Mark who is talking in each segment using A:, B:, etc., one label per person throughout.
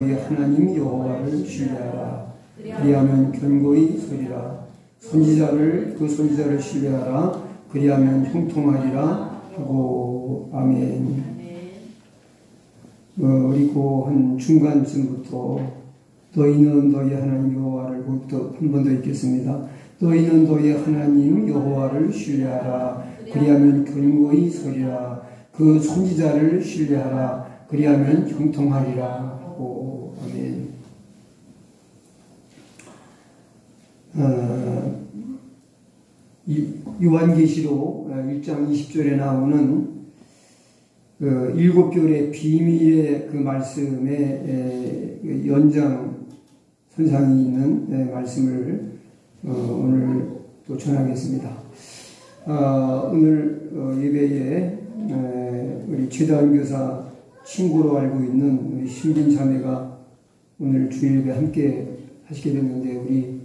A: 하나님 여호와를 신뢰하라. 그리하면 견고히 서리라. 그 선지자를 신뢰하라. 그리하면 형통하리라 하고. 아멘. 그리고 한 중간쯤부터 너희는 너희 하나님 여호와를 한 번 더 읽겠습니다. 너희는 너희 하나님 여호와를 신뢰하라. 그리하면 견고히 서리라. 그 선지자를 신뢰하라. 그리하면 형통하리라 하고. 아멘. 요한계시록 1장 20절에 나오는 그 일곱 별의 비밀의 그 말씀의 연장 선상이 있는 말씀을 오늘 또 전하겠습니다. 오늘 예배에 우리 최다은 교사 친구로 알고 있는 우리 신빈 자매가 오늘 주일에 함께 하시게 됐는데, 우리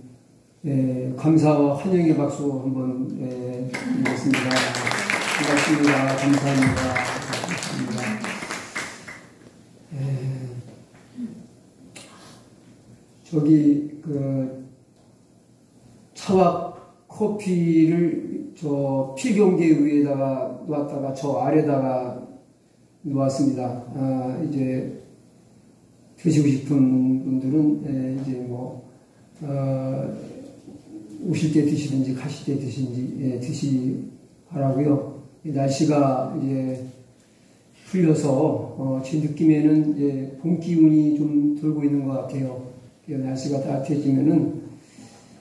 A: 감사와 환영의 박수 한번 드리겠습니다. 반갑습니다. 감사합니다. 저기 그 차와 커피를 저 필경계 위에다가 놓았다가 저 아래다가 놓았습니다. 이제 드시고 싶은 분들은 이제 뭐 오실 때 드시든지 가실 때 드시든지 드시라고요. 날씨가 이제 풀려서 제 느낌에는 이제 봄 기운이 좀 돌고 있는 것 같아요. 날씨가 따뜻해지면은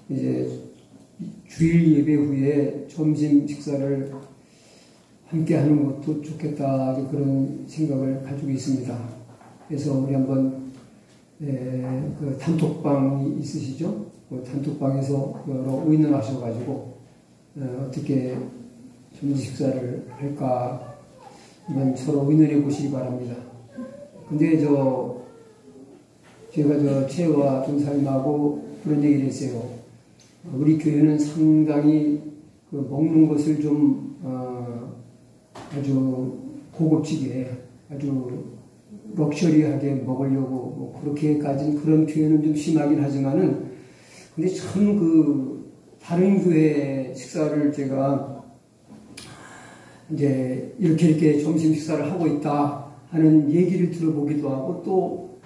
A: 이제 주일 예배 후에 점심 식사를 함께 하는 것도 좋겠다, 그런 생각을 가지고 있습니다. 그래서 우리 한번 그 단톡방이 있으시죠? 그 단톡방에서 여러 의논 하셔가지고 어떻게 점심 식사를 할까 한번 서로 의논해 보시기 바랍니다. 근데 제가 최와 동사님하고 그런 얘기를 했어요. 우리 교회는 상당히 그 먹는 것을 좀 아주 고급지게, 아주 럭셔리하게 먹으려고 뭐 그렇게까지는 그런 표현은 좀 심하긴 하지만은, 근데 참 그 다른 교회 식사를 제가 이제 이렇게 점심 식사를 하고 있다 하는 얘기를 들어보기도 하고, 또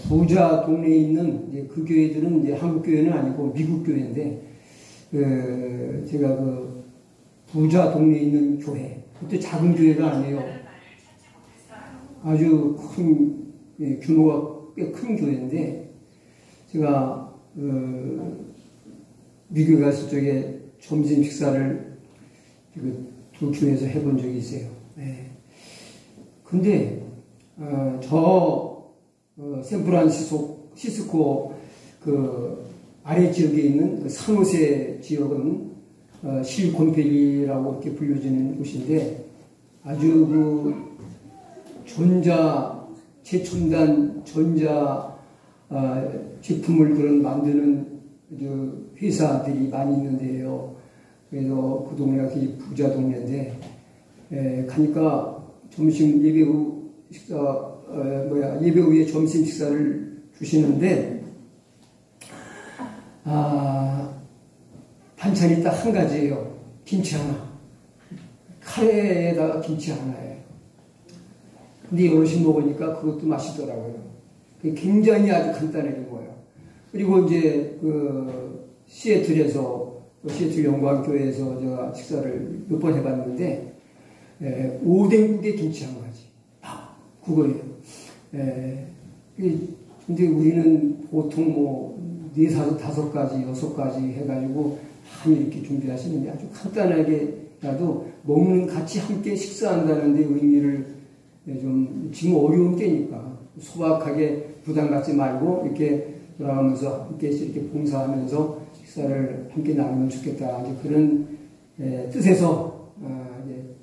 A: 부자 동네에 있는 이제 그 교회들은 이제 한국 교회는 아니고 미국 교회인데, 제가 그 부자 동네에 있는 교회, 그때 작은 교회가 아니에요. 아주 큰, 규모가 꽤 큰 교회인데, 제가 미국에 갔을 적에 점심 식사를 두 교회에서 해본 적이 있어요. 근데 샌프란시스코 그 아래 지역에 있는 그 산호세 지역은 실리콘밸리라고 이렇게 불려지는 곳인데, 아주 그 최첨단 전자 제품을 만드는 회사들이 많이 있는데요. 그래서 그 동네가 굉장히 부자 동네인데, 가니까 점심 예배 후 예배 후에 점심 식사를 주시는데, 반찬이 딱 한 가지예요. 김치 하나. 카레에다가 김치 하나예요. 근데 어르신 먹으니까 그것도 맛있더라고요. 굉장히 아주 간단하게 보여요. 그리고 이제 시애틀 영광교회에서 제가 식사를 몇 번 해봤는데, 오뎅국에 김치 한 가지. 그거예요. 근데 우리는 보통 뭐, 4, 5 가지, 6 가지 해가지고 많이 이렇게 준비하시는데, 아주 간단하게라도 같이 함께 식사한다는 데 의미를 지금 어려운 때니까 소박하게 부담 갖지 말고 이렇게 돌아가면서 함께 이렇게 봉사하면서 식사를 함께 나누면 좋겠다. 그런 뜻에서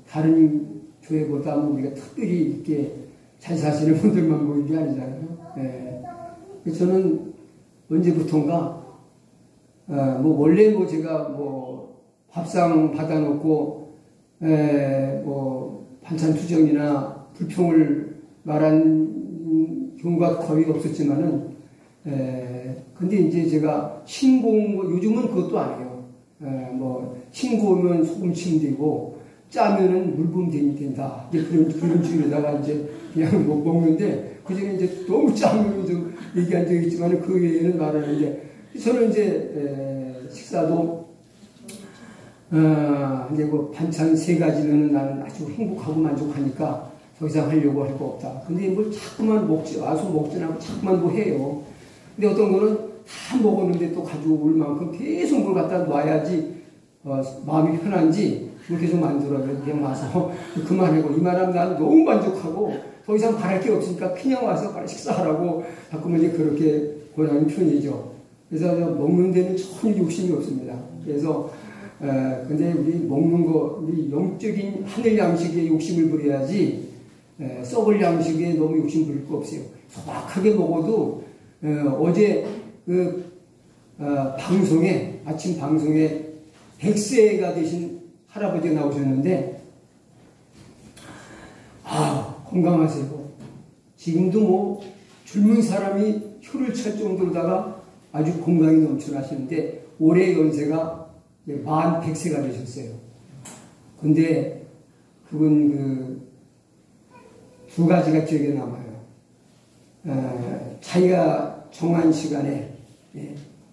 A: 다른 교회보다 우리가 특별히 이렇게 잘 사시는 분들만 모인 게 아니잖아요. 저는 언제부턴가 원래 제가 밥상 받아놓고 반찬 투정이나 불평을 말한 경우가 거의 없었지만은, 근데 이제 제가 싱거운 거, 요즘은 그것도 안 해요. 싱거우면 소금 치면 되고, 짜면은 물 부으면 된다. 이제 그런 식으로다가 이제 그냥 먹는데, 그 전에 이제 너무 짜면 좀 얘기한 적이 있지만, 그 외에는 말하는데, 저는 이제, 식사도, 이제 뭐 반찬 3가지는 나는 아주 행복하고 만족하니까 더 이상 하려고 할 거 없다. 근데 뭘 자꾸만 와서 먹지 않고 자꾸만 뭐 해요. 근데 어떤 거는 다 먹었는데 또 가지고 올 만큼 계속 뭘 갖다 놔야지, 마음이 편한지, 뭘 계속 만들어요. 그냥 와서 그만하고, 이만하면 난 너무 만족하고, 더 이상 바랄 게 없으니까 그냥 와서 빨리 식사하라고 자꾸만 이제 그렇게 권하는 편이죠. 그래서 먹는 데는 전혀 욕심이 없습니다. 그래서, 근데 우리 먹는 거, 우리 영적인 하늘 양식에 욕심을 부려야지, 썩을 양식에 너무 욕심 부릴 거 없어요. 소박하게 먹어도, 어제 방송에, 아침 방송에 100세가 되신 할아버지가 나오셨는데, 건강하세요. 지금도 뭐 젊은 사람이 혀를 찰 정도로다가 아주 건강이 넘쳐나시는데, 올해 연세가 만 100세가 되셨어요. 근데 그분 두 가지가 기억에 남아요. 자기가 정한 시간에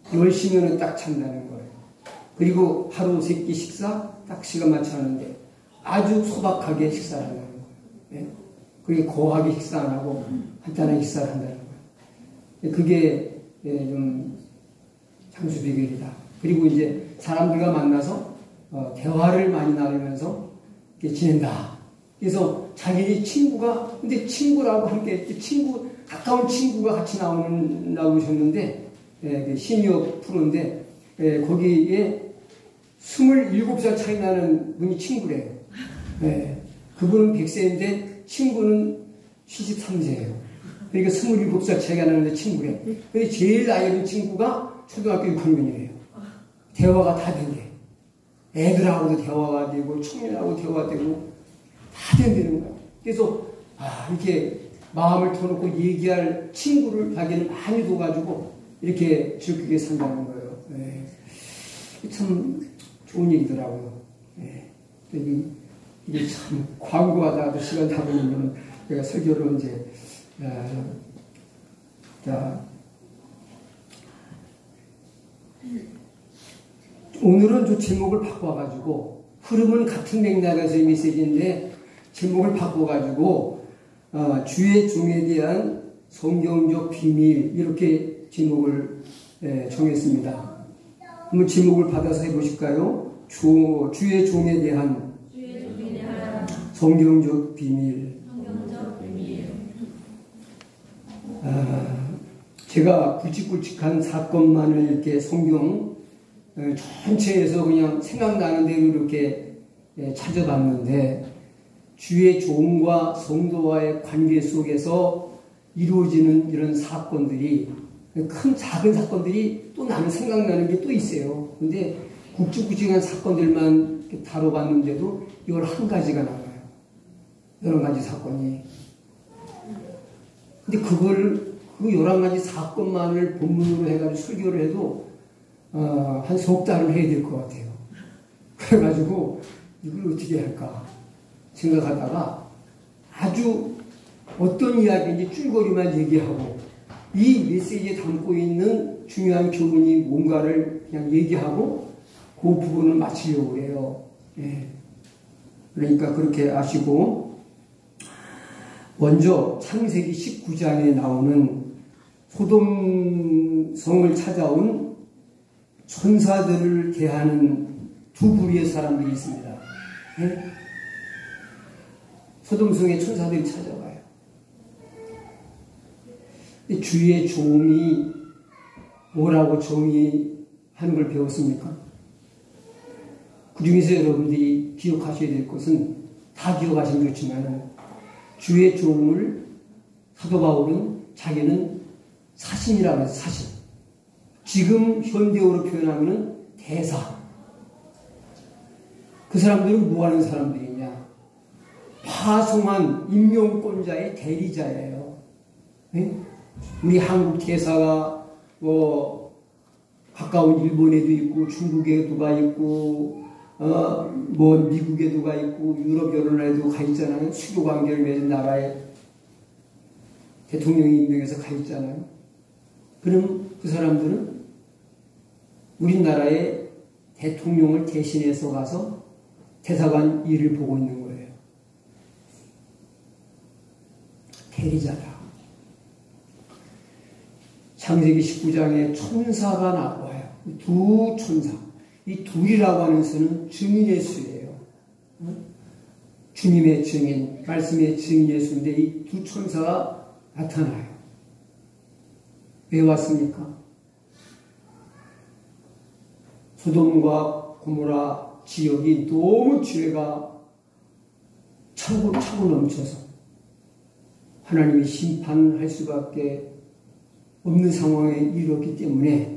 A: 10시면은 딱 찬다는 거예요. 그리고 하루 3끼 식사 딱 시간 맞춰 하는데 아주 소박하게 식사를 한다는 거예요. 그게 거하게 식사 안 하고 간단하게 식사를 한다는 거예요. 그게 좀 장수 비결이다. 그리고 이제 사람들과 만나서 대화를 많이 나누면서 이렇게 지낸다. 그래서 자기네 친구가, 근데 친구라고 함께 가까운 친구가 같이 나오셨는데, 시니어 프로인데, 거기에 27살 차이 나는 분이 친구래요. 그분은 100세인데 친구는 73세예요. 그러니까 27살 차이가 나는데 친구래. 근데 제일 나이 어린 친구가 초등학교 6학년이래요. 대화가 다 된대. 애들하고도 대화가 되고, 청년하고 대화가 되고, 다 된다는 거야. 그래서, 이렇게 마음을 터놓고 얘기할 친구를 자기는 많이 둬가지고, 이렇게 즐겁게 산다는 거예요. 참 좋은 얘기더라고요. 이게 참 광고하다가도 시간 다 보내면 내가 설교를 이제, 오늘은 저 제목을 바꿔가지고, 흐름은 같은 맥락에서의 메시지인데, 제목을 바꿔가지고, 주의 종에 대한 성경적 비밀, 이렇게 제목을 정했습니다. 한번 제목을 받아서 해보실까요? 주의 종에 대한 성경적 비밀. 제가 굵직굵직한 사건만을 이렇게 성경 전체에서 그냥 생각나는 대로 이렇게 찾아봤는데, 주의 종과 성도와의 관계 속에서 이루어지는 이런 사건들이, 작은 사건들이 또 나는 생각나는 게 또 있어요. 근데 굵직굵직한 사건들만 다뤄봤는데도 11가지가 나와요. 11가지 사건이. 근데 그 11가지 사건만을 본문으로 해가지고 설교를 해도 한 석 달을 해야 될 것 같아요. 그래가지고 이걸 어떻게 할까 생각하다가 아주 어떤 이야기인지 줄거리만 얘기하고 이 메시지에 담고 있는 중요한 교훈이 뭔가를 그냥 얘기하고 그 부분을 마치려고 해요. 그러니까 그렇게 아시고, 먼저 창세기 19장에 나오는 소돔성을 찾아온 천사들을 대하는 두 부류의 사람들이 있습니다. 소돔성에 천사들이 찾아와요. 주의 종이 뭐라고 정의하는 걸 배웠습니까? 그 중에서 여러분들이 기억하셔야 될 것은, 다 기억하시면 좋지만, 주의 종을 사도 바울은 자기는 사신이라고 해서 사신. 지금 현대어로 표현하면 대사. 그 사람들은 뭐 하는 사람들이냐? 파송한 임명권자의 대리자예요. 네? 우리 한국 대사가 뭐 가까운 일본에도 있고 중국에도 가 있고 뭐 미국에도 가 있고 유럽 여러 나라에도 가 있잖아요. 수교 관계를 맺은 나라에 대통령이 임명해서 가 있잖아요. 그럼 그 사람들은 우리나라의 대통령을 대신해서 가서 대사관 일을 보고 있는 거예요. 대리자다. 창세기 19장에 천사가 나와요. 두 천사. 이 둘이라고 하는 수는 증인의 수예요. 주님의 증인, 말씀의 증인의 수인데 이 두 천사가 나타나요. 왜 왔습니까? 소돔과 고모라 지역이 너무 죄가 차고 넘쳐서 하나님이 심판할 수밖에 없는 상황에 이르렀기 때문에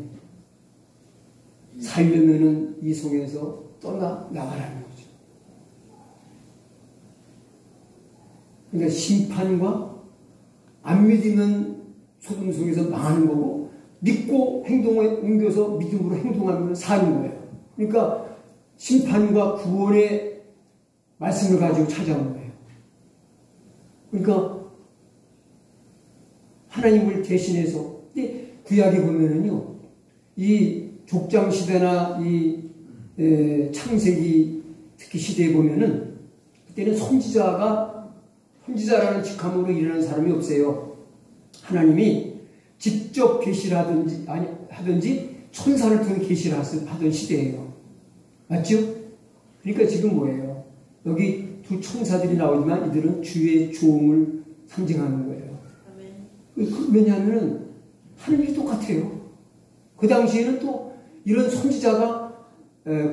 A: 살려면은 이 속에서 떠나가라는 거죠. 그러니까 심판과 안 믿으면 소돔 속에서 망하는 거고 믿고 행동에 옮겨서 믿음으로 행동하면 사는 거예요. 그러니까 심판과 구원의 말씀을 가지고 찾아온 거예요. 그러니까 하나님을 대신해서 구약에 보면은요, 이 족장 시대나 이 창세기 특히 시대에 보면은 그때는 선지자라는 직함으로 일어나는 사람이 없어요. 하나님이 직접 계시를 하든지 천사를 통해 계시를 하던 시대예요. 맞죠? 그러니까 지금 뭐예요? 여기 두 천사들이 나오지만 이들은 주의 조음을 상징하는 거예요. 왜냐하면 하늘이 똑같아요. 그 당시에는 또 이런 선지자가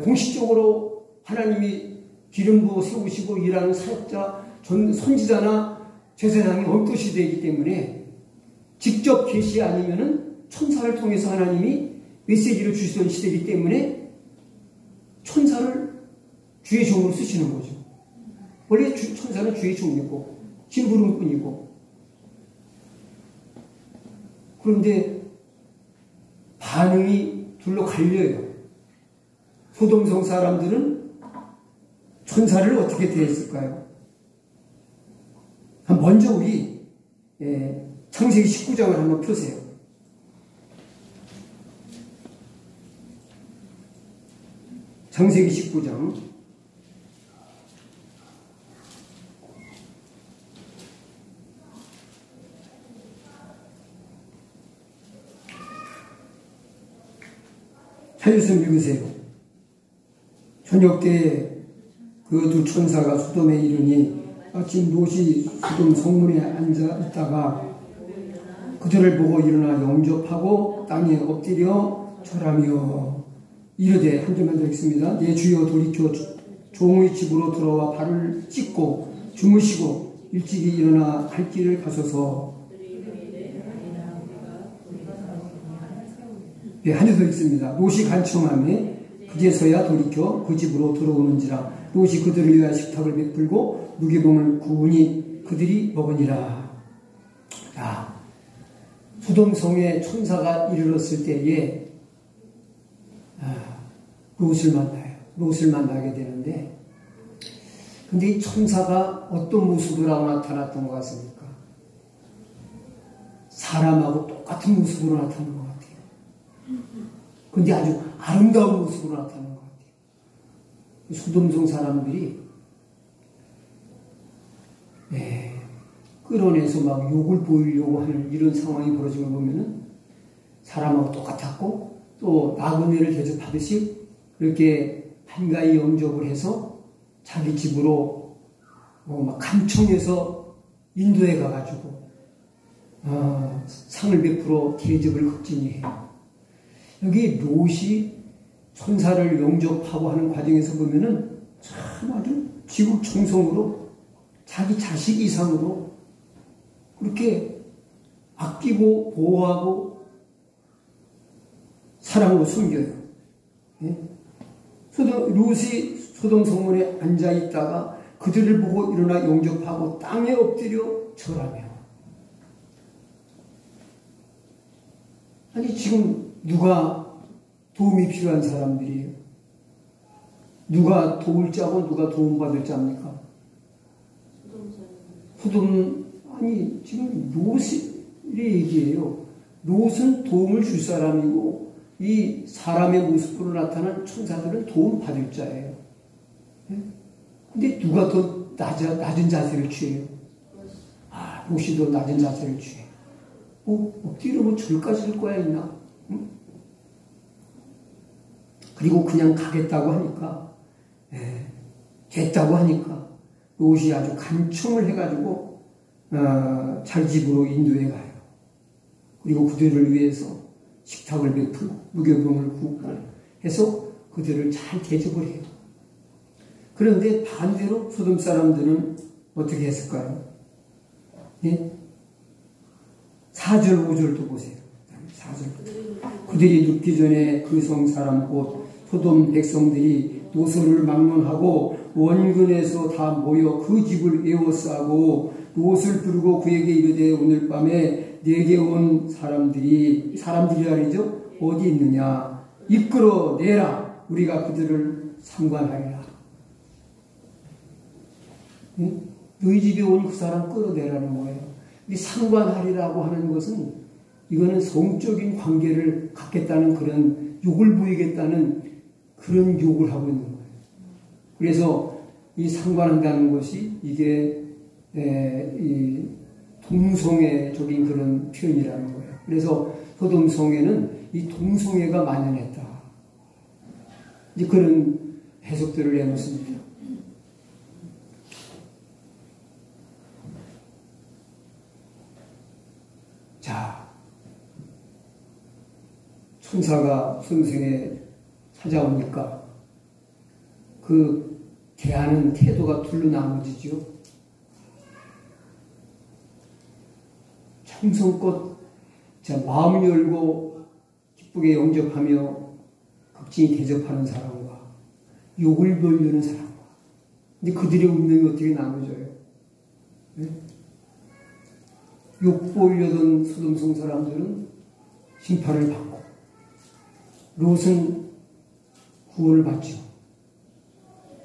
A: 공식적으로 하나님이 기름 부어 세우시고 일하는 사역자, 선지자나 제사장이 없던 시대이기 때문에 직접 계시 아니면은 천사를 통해서 하나님이 메시지를 주시던 시대이기 때문에 천사를 주의 종으로 쓰시는 거죠. 원래 천사는 주의 종이고 심부름꾼이고. 그런데 반응이 둘로 갈려요. 소돔성 사람들은 천사를 어떻게 대했을까요? 먼저 우리 창세기 19장을 한번 펴세요. 창세기 19장 8절 읽으세요. 저녁 때에 그 두 천사가 소돔에 이르니 아침 롯이 소돔 성문에 앉아 있다가 그들을 보고 일어나 영접하고 땅에 엎드려 절하며 이르되, 한 절만 더 읽습니다. 내 주여 돌이켜 종의 집으로 들어와 발을 씻고 주무시고 일찍이 일어나 갈 길을 가소서. 네, 한 절 더 읽습니다. 롯이 간청하며 그제서야 돌이켜 그 집으로 들어오는지라. 롯이 그들을 위하여 식탁을 베풀고 무게봉을 구우니 그들이 먹으니라. 자, 소돔성에 천사가 이르렀을 때에 롯을 만나요. 롯을 만나게 되는데, 근데 이 천사가 어떤 모습으로 나타났던 것 같습니까? 사람하고 똑같은 모습으로 나타난 것 같아요. 근데 아주 아름다운 모습으로 나타난 것 같아요. 소돔성 사람들이 끌어내서 막 욕을 보이려고 하는 이런 상황이 벌어진 걸 보면은 사람하고 똑같았고, 또 나그네를 대접하듯이 그렇게 한가히 영접을 해서 자기 집으로 막 간청해서 인도에 가가지고 상을 베풀어 대접을 극진히 해요. 여기 롯이 천사를 영접하고 하는 과정에서 보면은 참 아주 지극정성으로 자기 자식 이상으로 그렇게 아끼고 보호하고 사랑으로 숨겨요. 롯이 소돔 성문에 앉아 있다가 그들을 보고 일어나 영접하고 땅에 엎드려 절하며. 아니 지금 누가 도움이 필요한 사람들이에요? 누가 도울 자고 누가 도움받을 자입니까? 아니 지금 롯의 얘기예요. 롯은 도움을 줄 사람이고 이 사람의 모습으로 나타난 천사들은 도움받을 자예요. 근데 누가 더 낮은 자세를 취해요? 롯이 더 낮은 자세를 취해. 엎드려 뭐 절까지 할 거야 있나? 응? 그리고 그냥 가겠다고 하니까, 됐다고 하니까 롯이 아주 간청을 해가지고 자기 집으로 인도해 가요. 그리고 그들을 위해서 식탁을 베풀고 무교병을 굽고 해서 그들을 잘 대접을 해요. 그런데 반대로 소돔 사람들은 어떻게 했을까요? 예? 4절 5절도 보세요. 4절. 그들이 눕기 전에 그 성 사람 곧 소돔 백성들이 노소를 막론하고 원근에서 다 모여 그 집을 에워싸고 롯을 부르고 그에게 이르되 오늘 밤에 내게 온 사람들이라 그러죠? 어디 있느냐? 이끌어 내라. 우리가 그들을 상관하리라. 응? 너희 집에 온 그 사람 끌어내라는 거예요. 이 상관하리라고 하는 것은 이거는 성적인 관계를 갖겠다는 그런 욕을 보이겠다는 그런 욕을 하고 있는 거예요. 그래서 이 상관한다는 것이 이게 이 동성애적인 그런 표현이라는 거예요. 그래서 소돔성애는 이 동성애가 만연했다. 이제 그런 해석들을 해놓습니다. 자, 천사가 소돔성에 찾아오니까 그 대하는 태도가 둘로 나눠지죠. 청성껏 마음 열고 기쁘게 영접하며 극진히 대접하는 사람과 욕을 벌리는 사람과. 근데 그들의 운명이 어떻게 나눠져요? 네? 욕 보이려던 소돔성 사람들은 심판을 받고 롯은 구원을 받죠.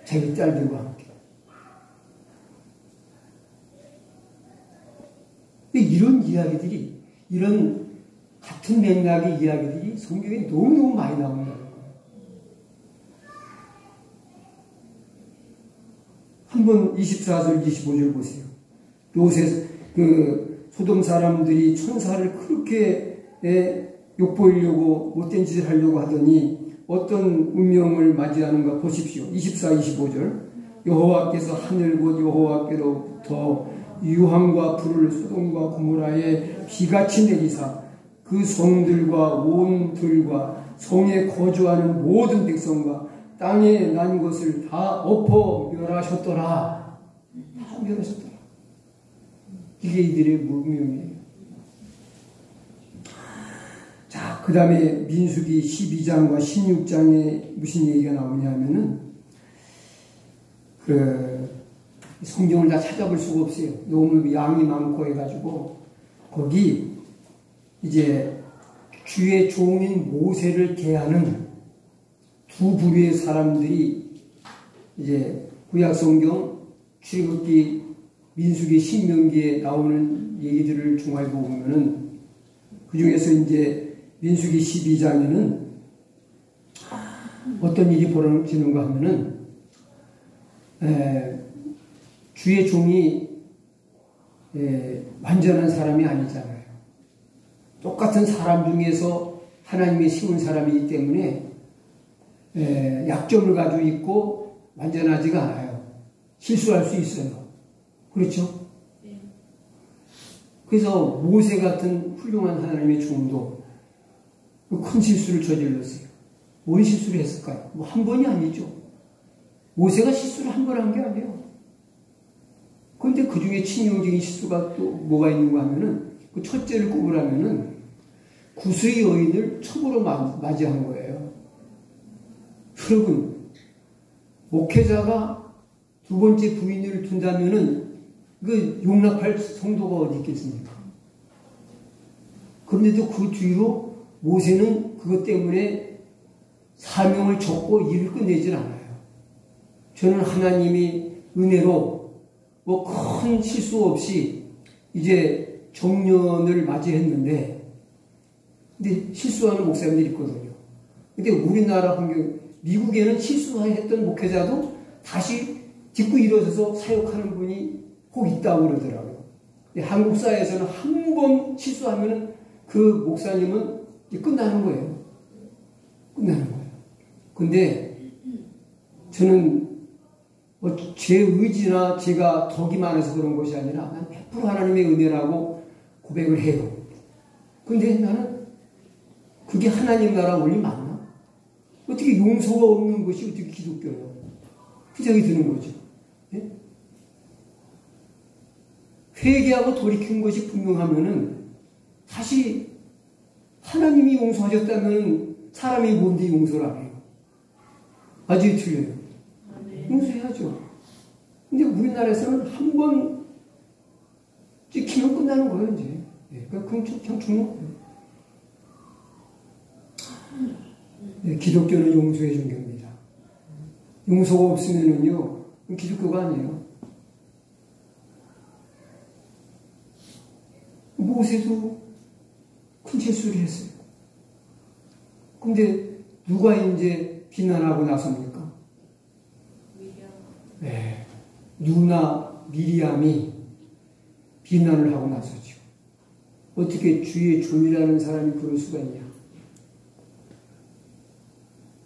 A: 자기 딸들과 함께. 근데 이런 이야기들이, 이런 같은 맥락의 이야기들이 성경에 너무너무 많이 나온다는 거예요. 한번 24절, 25절 보세요. 롯의 소돔 사람들이 천사를 그렇게 욕보이려고 못된 짓을 하려고 하더니 어떤 운명을 맞이하는가 보십시오. 24, 25절. 여호와께서 하늘 곧 여호와께로부터 유황과 불을 소돔과 고모라에 비같이 내리사 그 성들과 온 들과 성에 거주하는 모든 백성과 땅에 난 것을 다 엎어 멸하셨더라. 다 멸하셨더라. 이게 이들의 운명이에요. 자, 그 다음에 민수기 12장과 16장에 무슨 얘기가 나오냐 하면은, 성경을 다 찾아볼 수가 없어요. 너무 양이 많고 해가지고, 거기 이제 주의 종인 모세를 대하는 두 부류의 사람들이 이제 구약성경 출애굽기, 민수기, 신명기에 나오는 얘기들을 종합해 보면은 그 중에서 이제 민수기 12장에는 어떤 일이 벌어지는가 하면은 주의 종이 완전한 사람이 아니잖아요. 똑같은 사람 중에서 하나님이 심은 사람이기 때문에 약점을 가지고 있고 완전하지가 않아요. 실수할 수 있어요. 그렇죠? 그래서 모세 같은 훌륭한 하나님의 종도 큰 실수를 저질렀어요. 뭔 실수를 했을까요? 뭐 한 번이 아니죠. 모세가 실수를 한 번 한 게 아니에요. 그런데 그 중에 치명적인 실수가 또 뭐가 있는가 하면은 그 첫째를 꼽으라면은 구스의 여인을 첩으로 맞이한 거예요. 여러분, 목회자가 두 번째 부인을 둔다면은 그 용납할 성도가 어디 있겠습니까? 그런데도 그 뒤로 모세는 그것 때문에 사명을 접고 일을 끝내질 않아요. 저는 하나님이 은혜로 뭐 큰 실수 없이 이제 정년을 맞이했는데, 근데 실수하는 목사님들이 있거든요. 근데 우리나라 환경, 미국에는 실수했던 목회자도 다시 딛고 일어서서 사역하는 분이 꼭 있다고 그러더라고요. 근데 한국 사회에서는 한 번 실수하면 그 목사님은 끝나는 거예요. 끝나는 거예요. 근데 저는 뭐 제 의지나 제가 덕이 많아서 그런 것이 아니라 난 100% 하나님의 은혜라고 고백을 해요. 근데 나는 그게 하나님 나라 원리 맞나? 어떻게 용서가 없는 것이 어떻게 기독교예요? 그 생각이 드는 거죠. 예? 회개하고 돌이킨 것이 분명하면은 다시 하나님이 용서하셨다면 사람이 뭔데 용서를 안 해요? 아주 틀려요. 용서해야죠. 근데 우리나라에서는 한 번 찍히면 끝나는 거예요, 이제. 예, 그냥 죽는 거예요. 예, 기독교는 용서의 종교입니다. 용서가 없으면은요, 기독교가 아니에요. 모세도 큰 실수를 했어요. 근데 누가 이제 비난하고 나섭니까? 네, 누나 미리암이 비난을 하고 나서죠. 어떻게 주의 종이라는 사람이 그럴 수가 있냐?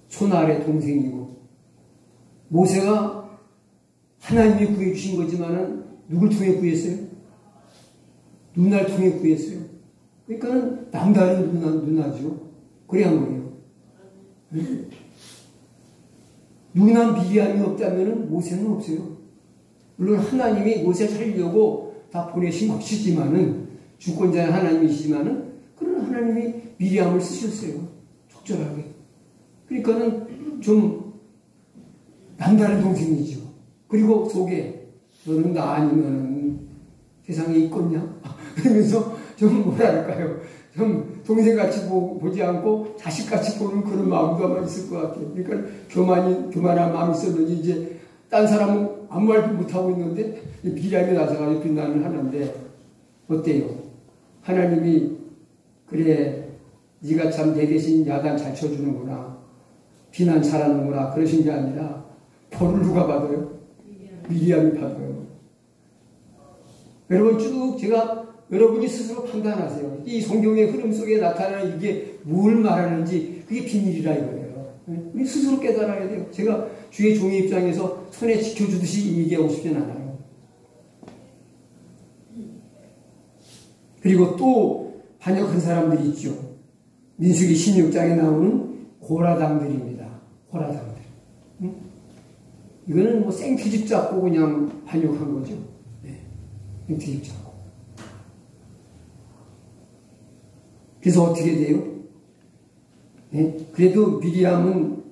A: 손 아래 동생이고, 모세가 하나님이 구해주신 거지만은 누굴 통해 구했어요? 누나를 통해 구했어요. 그러니까는 남다른 누나죠. 그래 한 거예요. 응? 누나 미리암이 없다면 모세는 없어요. 물론 하나님이 모세 살리려고 다 보내신 것이지만은, 주권자의 하나님이시지만은, 그런 하나님이 미리암을 쓰셨어요. 적절하게. 그러니까는 좀 남다른 동생이죠. 그리고 속에 너는 나 아니면은 세상에 있겠냐? 그러면서 좀 뭐랄까요? 좀 동생같이 보지 않고 자식같이 보는 그런 마음도 아마 있을 것 같아요. 그러니까 교만한 마음이 있었는지 이제 딴 사람은 아무 말도 못하고 있는데 미리암이 나서가지고 비난을 하는데 어때요? 하나님이 그래 네가 참 내 대신 야단 잘 쳐주는구나, 비난 잘하는구나 그러신 게 아니라 벌을 누가 받아요? 미리암이 받아요. 여러분 쭉 제가 여러분이 스스로 판단하세요. 이 성경의 흐름 속에 나타나는 이게 뭘 말하는지 그게 비밀이라 이거예요. 우리 스스로 깨달아야 돼요. 제가 주의 종의 입장에서 손에 지켜주듯이 얘기하고 싶진 않아요. 그리고 또 반역한 사람들이 있죠. 민수기 16장에 나오는 고라당들입니다. 고라당들. 이거는 뭐 생트집 잡고 그냥 반역한 거죠. 네. 생트집 잡고. 그래서 어떻게 돼요? 네? 그래도 미리암은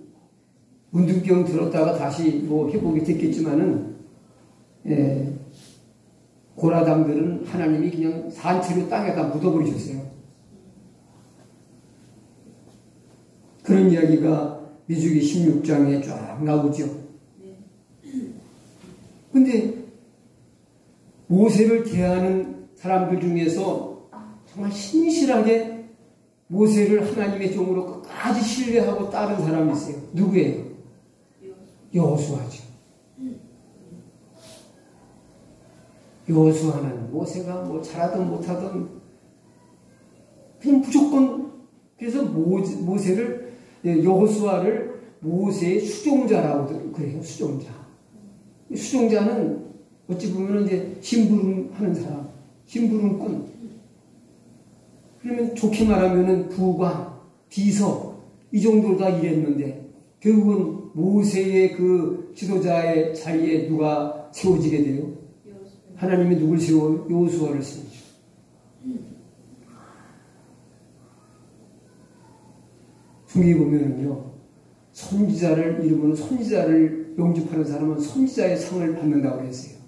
A: 문둥병 들었다가 다시 뭐 회복이 됐겠지만은, 고라당들은 하나님이 그냥 산채로 땅에다 묻어버리셨어요. 그런 이야기가 민수기 16장에 쫙 나오죠. 근데 모세를 대하는 사람들 중에서 정말 신실하게 모세를 하나님의 종으로 끝까지 신뢰하고 따른 사람이 있어요. 누구예요? 여호수아죠. 여호수아는 모세가 뭐 잘하든 못하든 그냥 무조건, 그래서 모세를, 여호수아를 모세의 수종자라고 그래요. 수종자. 수종자는 어찌 보면 이제 심부름하는 사람, 심부름꾼. 그러면 좋게 말하면은 부관, 비서 이 정도로 다 일했는데 결국은 모세의 그 지도자의 자리에 누가 세워지게 돼요? 하나님이 누굴 세워요? 여호수아를 세우죠. 성경에 보면은요, 선지자를 이루면 선지자를 영접하는 사람은 선지자의 상을 받는다고 했어요.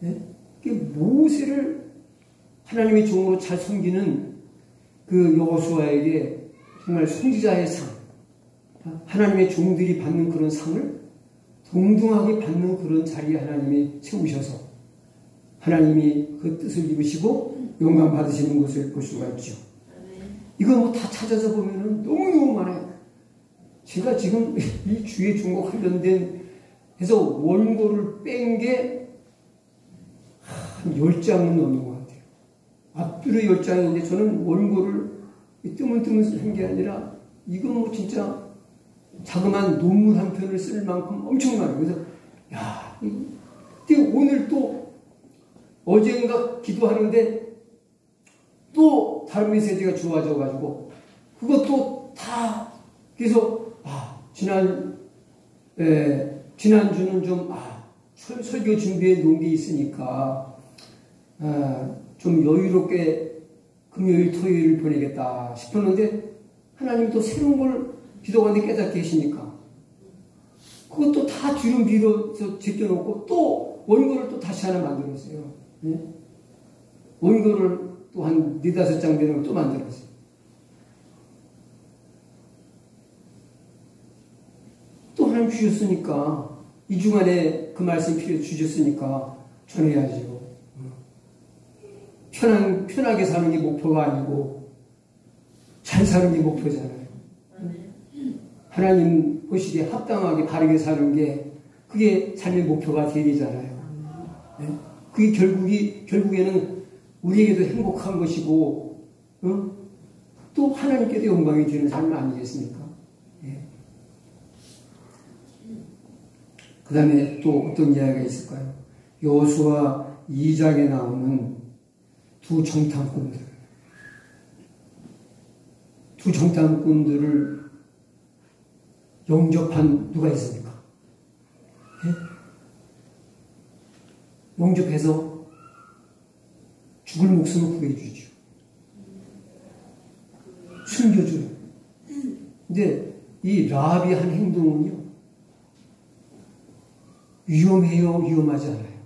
A: 네? 모세를 하나님의 종으로 잘 섬기는 그 여호수아에게 정말 선지자의 상, 하나님의 종들이 받는 그런 상을 동등하게 받는 그런 자리에 하나님이 세우셔서 하나님이 그 뜻을 이루시고 영광 받으시는 것을 볼 수가 있죠. 이거 뭐 다 찾아서 보면은 너무너무 많아요. 제가 지금 이 주의 종목 관련된 해서 원고를 뺀 게 한 10장은 넘는 것 같아요. 앞뒤로 10장인데 저는 원고를 뜨문뜨문 한 게 아니라 이건 뭐 진짜 자그마한 논문 한 편을 쓸 만큼 엄청 많아요. 그래서 야, 근데 오늘 또 어젠가 기도하는데 또 다른 메시지가 주어져가지고 그것도 다 그래서 지난주는 좀 설교 준비해 놓은 게 있으니까 좀 여유롭게 금요일 토요일을 보내겠다 싶었는데 하나님 또 새로운 걸 기도 가운데 깨닫게 계시니까 그것도 다 뒤로 밀어서 제껴놓고 또 원고를 또 다시 하나 만들었어요. 네? 원고를 또 한 4-5장 되는 걸 또 만들었어요. 또 하나님 주셨으니까 이 주간에 그 말씀 필요 주셨으니까 전해야죠. 편하게 사는 게 목표가 아니고 잘 사는 게 목표잖아요. 하나님 보시기에 합당하게 바르게 사는 게 그게 삶의 목표가 되잖아요. 네? 그게 결국에는 우리에게도 행복한 것이고 또 하나님께도 영광이 되는 삶 아니겠습니까? 네. 그 다음에 또 어떤 이야기가 있을까요? 여호수아 2장에 나오는 두 정탐꾼들을 영접한 누가 있습니까? 네? 영접해서 죽을 목숨을 구해주죠. 숨겨줘요. 근데 이 라합이 한 행동은요, 위험해요, 위험하지 않아요?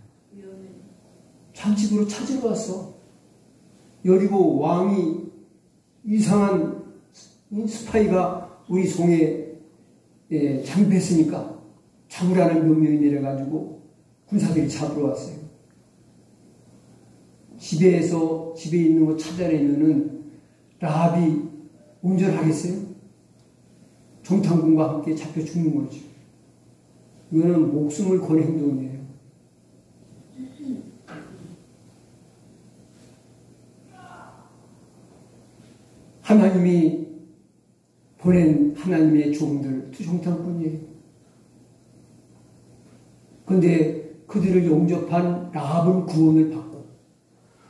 A: 장집으로 찾으러 왔어. 여리고 왕이 이상한 스파이가 우리 송에 잠입했으니까 잡으라는 명령이 내려가지고 군사들이 잡으러 왔어요. 집에 있는 거 찾아내면은 라합이 운전하겠어요? 정탐꾼과 함께 잡혀 죽는 거죠. 이거는 목숨을 거는 행동이에요. 하나님이 보낸 하나님의 종들, 투정탐꾼이에요. 그런데 그들을 영접한 라합은 구원을 받고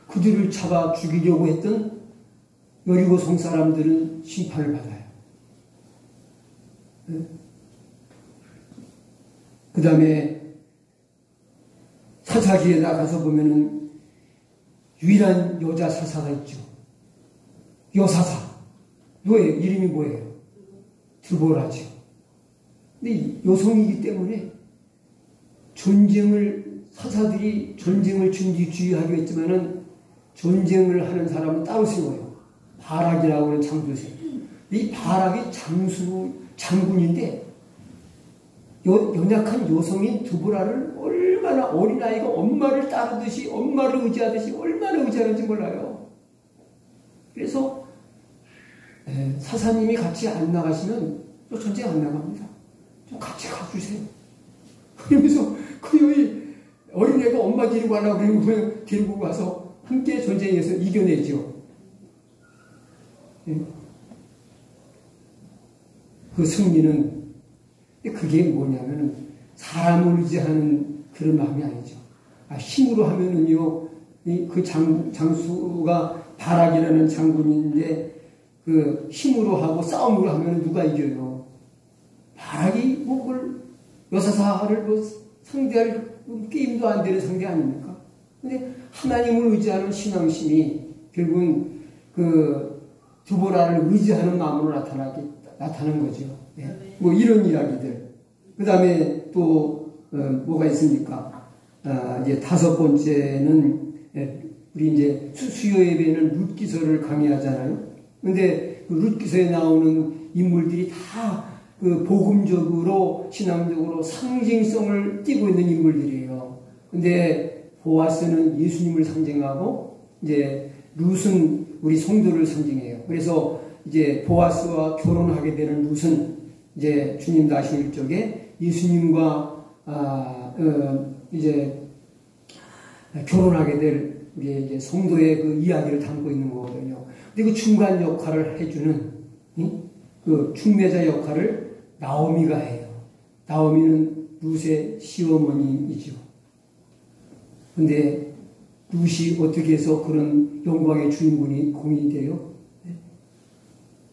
A: 그들을 잡아 죽이려고 했던 여리고 성 사람들은 심판을 받아요. 네? 그 다음에 사사기에 나가서 보면은 유일한 여자 사사가 있죠. 여사사. 너의 이름이 뭐예요? 드보라죠. 근데 여성이기 때문에 사사들이 전쟁을 준비하기로 했지만은 전쟁을 하는 사람은 따로 세워요. 바락이라고 하는 장수를 세워요. 이 바락이 장군인데 연약한 여성인 드보라를 얼마나 어린아이가 엄마를 따르듯이 엄마를 의지하듯이 얼마나 의지하는지 몰라요. 그래서 사사님이 같이 안 나가시면 또 전쟁 안 나갑니다. 좀 같이 가주세요. 그러면서 그 어린애가 엄마 데리고 가려고 그러면 데리고 가서 함께 전쟁에서 이겨내죠. 그 승리는 그게 뭐냐면 사람을 의지하는 그런 마음이 아니죠. 힘으로 하면은요, 그 장수가 바락이라는 장군인데 그 힘으로 하고 싸움으로 하면 누가 이겨요? 바락이 뭐 그걸 여사사를 뭐 상대할 게임도 안 되는 상대 아닙니까? 근데 하나님을 의지하는 신앙심이 결국은 그 드보라를 의지하는 마음으로 나타난 거죠. 네. 뭐 이런 이야기들. 그 다음에 또 뭐가 있습니까? 이제 5번째는 우리 이제 수요 예배는 룻기서를 강의하잖아요. 근데 그 룻기서에 나오는 인물들이 다 그 복음적으로 신앙적으로 상징성을 띠고 있는 인물들이에요. 근데 보아스는 예수님을 상징하고 이제 룻은 우리 성도를 상징해요. 그래서 이제 보아스와 결혼하게 되는 룻은 이제 주님 나실 적에 예수님과 이제 결혼하게 될 우리 이제 성도의 그 이야기를 담고 있는 거거든요. 근데 그 중간 역할을 해주는 그 중매자 역할을 나오미가 해요. 나오미는 룻의 시어머니이죠. 근데 룻이 어떻게 해서 그런 영광의 주인공이 돼요?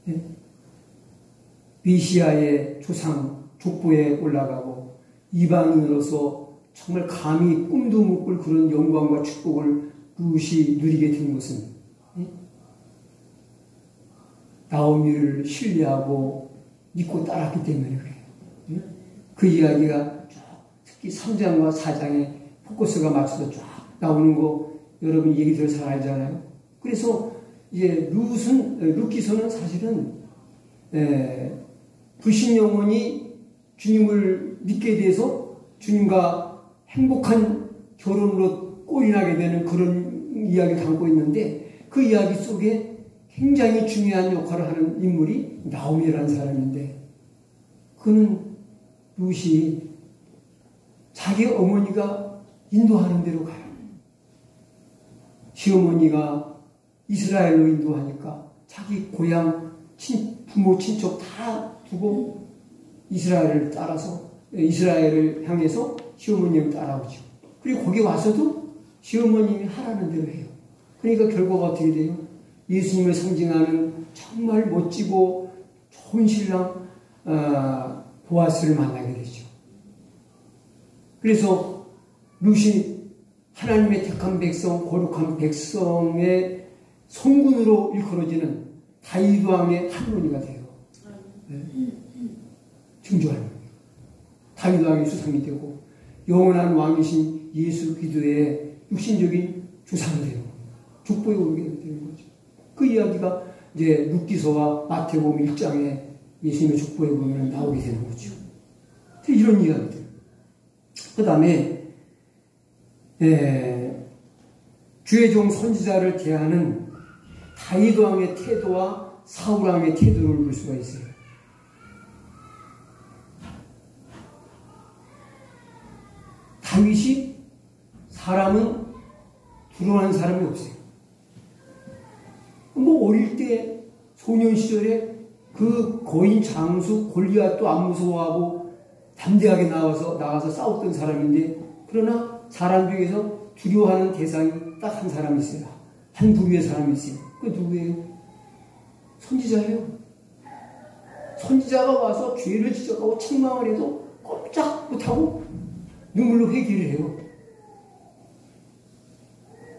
A: 네? 메시아의 조상 족보에 올라가고 이방인으로서 정말 감히 꿈도 못 꿀 그런 영광과 축복을 룻이 누리게 된 것은 나오미를 신뢰하고 믿고 따랐기 때문에 그래요. 그 이야기가 특히 3장과 4장에 포커스가 맞춰서 쫙 나오는 거 여러분 얘기들 잘 알잖아요. 그래서 이제 룻기서는 사실은 불신 영혼이 주님을 믿게 돼서 주님과 행복한 결혼으로 꼴이 나게 되는 그런 이야기를 담고 있는데 그 이야기 속에 굉장히 중요한 역할을 하는 인물이 나오미라는 사람인데 그는 룻이 자기 어머니가 인도하는 대로 가요. 시어머니가 이스라엘로 인도하니까 자기 고향 부모 친척 다 두고 이스라엘을 향해서 시어머님을 따라오죠. 그리고 거기 와서도 시어머님이 하라는 대로 해요. 그러니까 결과가 어떻게 돼요? 예수님을 상징하는 정말 멋지고 좋은 신랑 보아스를 만나게 되죠. 그래서 룻이 하나님의 택한 백성, 거룩한 백성의 성군으로 일컬어지는 다윗 왕의 할머니가 돼요. 증조할머니. 다윗 왕의 수상이 되고 영원한 왕이신 예수 그리스도의 육신적인 조상이 되는 거예요. 족보에 오르게 되는 거죠. 그 이야기가 이제 룻기서와 마태복음 1장에 예수님의 족보에 보면 나오게 되는 거죠. 이런 이야기들. 그 다음에 주의 종 선지자를 대하는 다윗 왕의 태도와 사울 왕의 태도를 볼 수가 있어요. 다윗이 사람은 두려워하는 사람이 없어요. 뭐 어릴 때 소년 시절에 그 거인 장수 골리앗도 안 무서워하고 담대하게 나가서 싸웠던 사람인데 그러나 사람 중에서 두려워하는 대상이 딱 한 사람이 있어요. 한 부류의 사람이 있어요. 그 누구예요? 선지자예요. 선지자가 와서 죄를 지적하고 책망을 해도 꼼짝 못하고 눈물로 회개를 해요.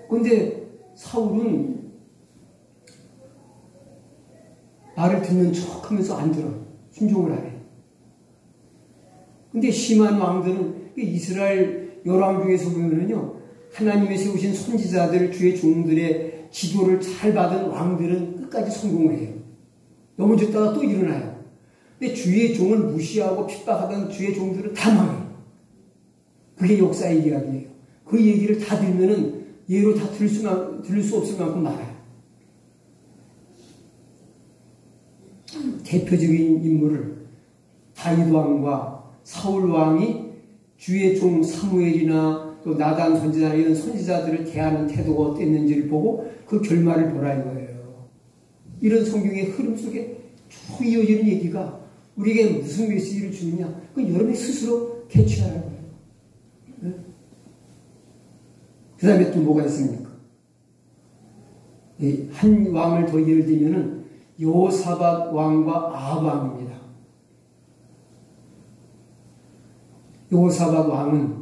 A: 그런데 사울은 말을 듣는 척 하면서 안 들어. 순종을 안 해. 근데 심한 왕들은 이스라엘 열왕 중에서 보면은요, 하나님이 세우신 선지자들, 주의 종들의 지도를 잘 받은 왕들은 끝까지 성공을 해요. 넘어졌다가 또 일어나요. 근데 주의 종을 무시하고 핍박하던 주의 종들은 다 망해요. 그게 역사의 이야기예요. 그 얘기를 다 들으면은 예로 다 들을 수 없을 만큼 많아요. 대표적인 인물을 다윗 왕과 사울 왕이 주의 종 사무엘이나 또 나단 선지자 이런 선지자들을 대하는 태도가 어땠는지를 보고 그 결말을 보라 이거예요. 이런 성경의 흐름 속에 쭉 이어지는 얘기가 우리에게 무슨 메시지를 주느냐? 그 여러분이 스스로 캐치하라는 거예요. 네? 그 다음에 또 뭐가 있습니까? 한 왕을 더 예를 들면은 여호사밧 왕과 아합 왕입니다. 여호사밧 왕은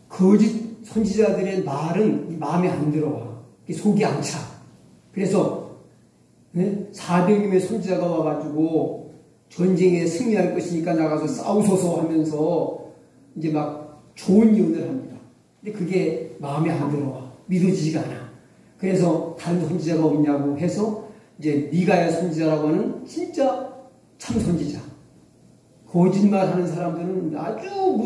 A: 거짓 선지자들의 말은 마음에 안 들어와. 속이 안 차. 그래서 400명의 선지자가 와가지고 전쟁에 승리할 것이니까 나가서 싸우소서 하면서 이제 막 좋은 예언을 합니다. 근데 그게 마음에 안 들어와. 믿어지지가 않아. 그래서 다른 선지자가 없냐고 해서 이제 미가야 선지자라고 하는 진짜 참 선지자. 거짓말하는 사람들은 아주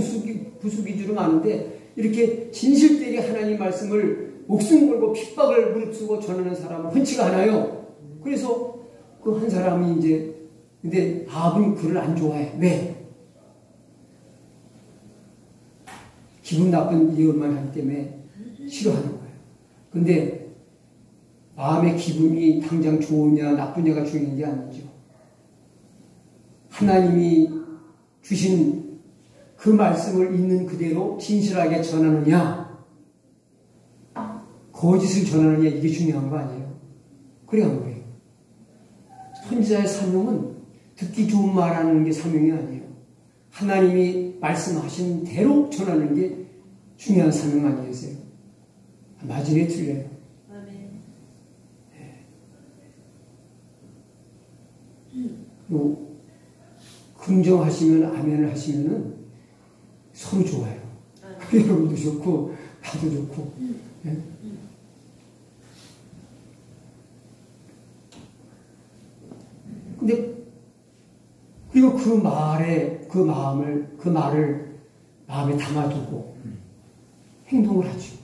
A: 부수기주로 많은데 이렇게 진실되게 하나님 말씀을 목숨 걸고 핍박을 무릅쓰고 전하는 사람은 흔치가 않아요. 그래서 그 한 사람이 이제 근데 아합은 그를 안 좋아해. 왜? 기분 나쁜 예언만 하기 때문에 싫어하는 거예요. 근데 마음의 기분이 당장 좋으냐 나쁘냐가 중요한 게 아니죠. 하나님이 주신 그 말씀을 있는 그대로 진실하게 전하느냐 거짓을 전하느냐 이게 중요한 거 아니에요. 그래 한 거예요. 선지자의 사명은 듣기 좋은 말하는 게 사명이 아니에요. 하나님이 말씀하신 대로 전하는 게 중요한 사명 아니겠어요? 맞으네 틀려요. 네. 그리고 긍정하시면 아멘을 하시면은 서로 좋아요. 여러분도 좋고 나도 좋고. 네. 근데 그리고 그 말을 마음에 담아두고 행동을 하죠.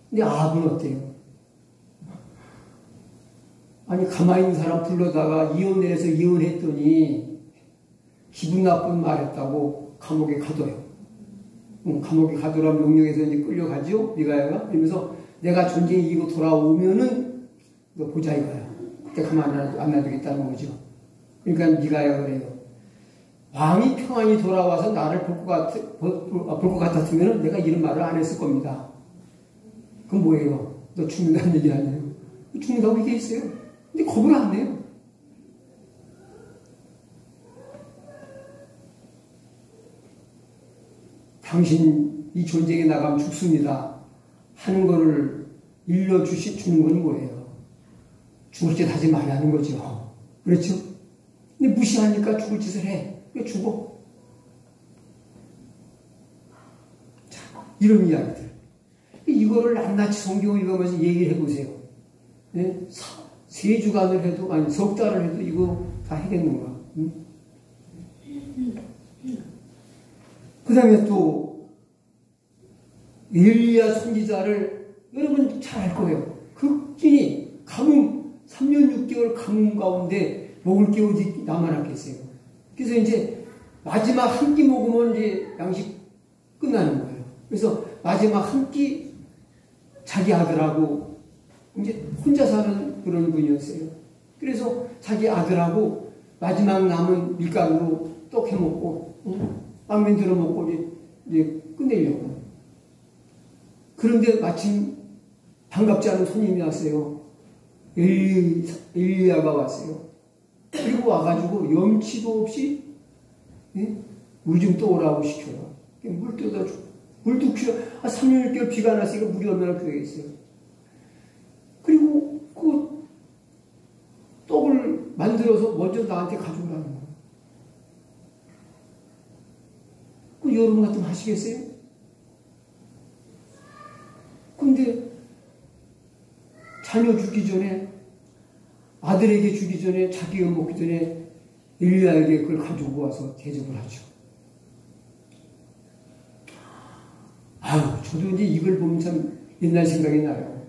A: 근데 아합은 어때요? 아니 가만히 있는 사람 불러다가 이혼 내려서 이혼했더니 기분 나쁜 말 했다고 감옥에 가둬요. 감옥에 가두라 명령해서 이제 끌려가죠. 미가야가. 그러면서 내가 전쟁에 이기고 돌아오면은 너 보자 이거야. 그때 가만 안 놔두겠다는 거죠. 그러니까 미가야가 그래요. 왕이 평안히 돌아와서 나를 볼 것 같았으면 내가 이런 말을 안 했을 겁니다. 그럼 뭐예요? 너 죽는다는 얘기 아니에요? 죽는다고 얘기했어요. 근데 겁을 안 내요. 당신 이 전쟁에 나가면 죽습니다 하는 거를 일러주는 건 뭐예요? 죽을 짓 하지 말라는 거죠. 그렇죠? 근데 무시하니까 죽을 짓을 해. 왜 죽어? 자, 이런 이야기들. 이거를 낱낱이 성경을 읽으면서 얘기를 해보세요. 네? 3주간을 해도, 아니, 석 달을 해도 이거 다 해겠는가? 응? 그 다음에 또, 엘리야 선지자를 여러분 잘 알 거예요. 그 끼니, 가뭄, 3년 6개월 가뭄 가운데 먹을 게 어디 남아났겠어요. 그래서 이제 마지막 한 끼 먹으면 이제 양식 끝나는 거예요. 그래서 마지막 한 끼 자기 아들하고 이제 혼자 사는 그런 분이었어요. 그래서 자기 아들하고 마지막 남은 밀가루로 떡 해먹고 빵 만들어 먹고 이제 끝내려고. 그런데 마침 반갑지 않은 손님이 왔어요. 엘리야가 왔어요. 그리고 와가지고 염치도 없이 물 좀 떠오라고 시켜요. 물 떠다 줘. 물도 필요. 3년 6개월 비가 안 왔으니까 물이 얼마나 필요했어요. 그리고 그 떡을 만들어서 먼저 나한테 가져오라는 거예요. 그 여러분 같으면 하시겠어요? 근데 자녀 죽기 전에 아들에게 주기 전에 자기가 먹기 전에 엘리야에게 그걸 가지고 와서 대접을 하죠. 아유, 저도 이제 이걸 보면 참 옛날 생각이 나요.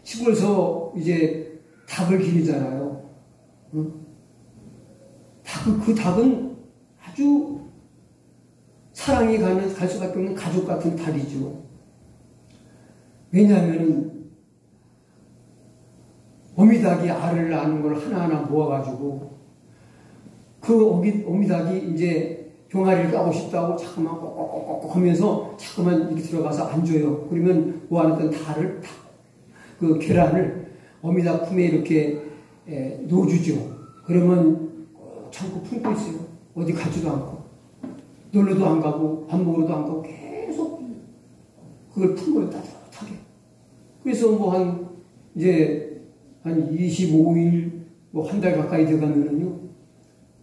A: 시골서 이제 닭을 기르잖아요. 응? 그 닭은 아주 사랑이 갈 수밖에 없는 가족 같은 닭이죠. 왜냐하면은 어미닭이 알을 낳는 걸 하나하나 모아가지고 그 어미닭이 이제 병아리를 까고 싶다고 자꾸만 꼭꼭꼭 하면서 자꾸만 이렇게 들어가서 앉아요. 그러면 모아놨던 그 계란을 어미닭 품에 이렇게 넣어주죠. 그러면 참고 품고 있어요. 어디 가지도 않고 놀러도 안 가고 밥 먹으러도 안 가고 계속 그걸 품고요. 따뜻하게. 그래서 뭐 이제 한 25일 뭐 한 달 가까이 돼가면은요.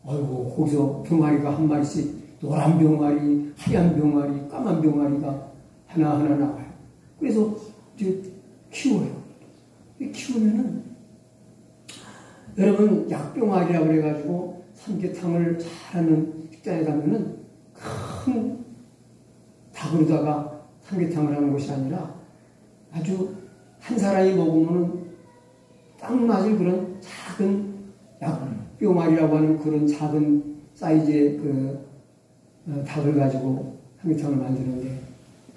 A: 아이고 거기서 병아리가 한 마리씩 노란 병아리, 하얀 병아리, 까만 병아리가 하나하나 나와요. 그래서 이제 키워요. 키우면은 여러분 약병아리라고 그래가지고 삼계탕을 잘하는 식당에 가면은 큰 닭으로다가 삼계탕을 하는 것이 아니라 아주 한 사람이 먹으면은 딱 맞을 그런 작은 약병아리라고 하는 그런 작은 사이즈의 닭을 가지고 삼계탕을 만드는데,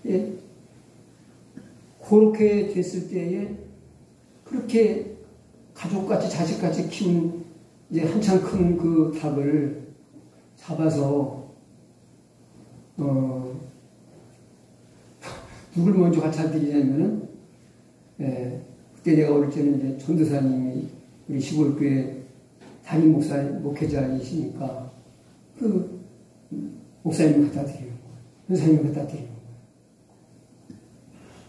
A: 예, 그렇게 됐을 때에 그렇게 가족같이 자식같이 키운 이제 한참 큰 그 닭을 잡아서 누굴 먼저 같이 드리냐면은, 예, 그때 내가 어릴 때는 이제 전도사님이 우리 시골교회 담임 목회자이시니까 그 목사님을 갖다 드리는 거예요. 전사님을 갖다 드리는 거예요.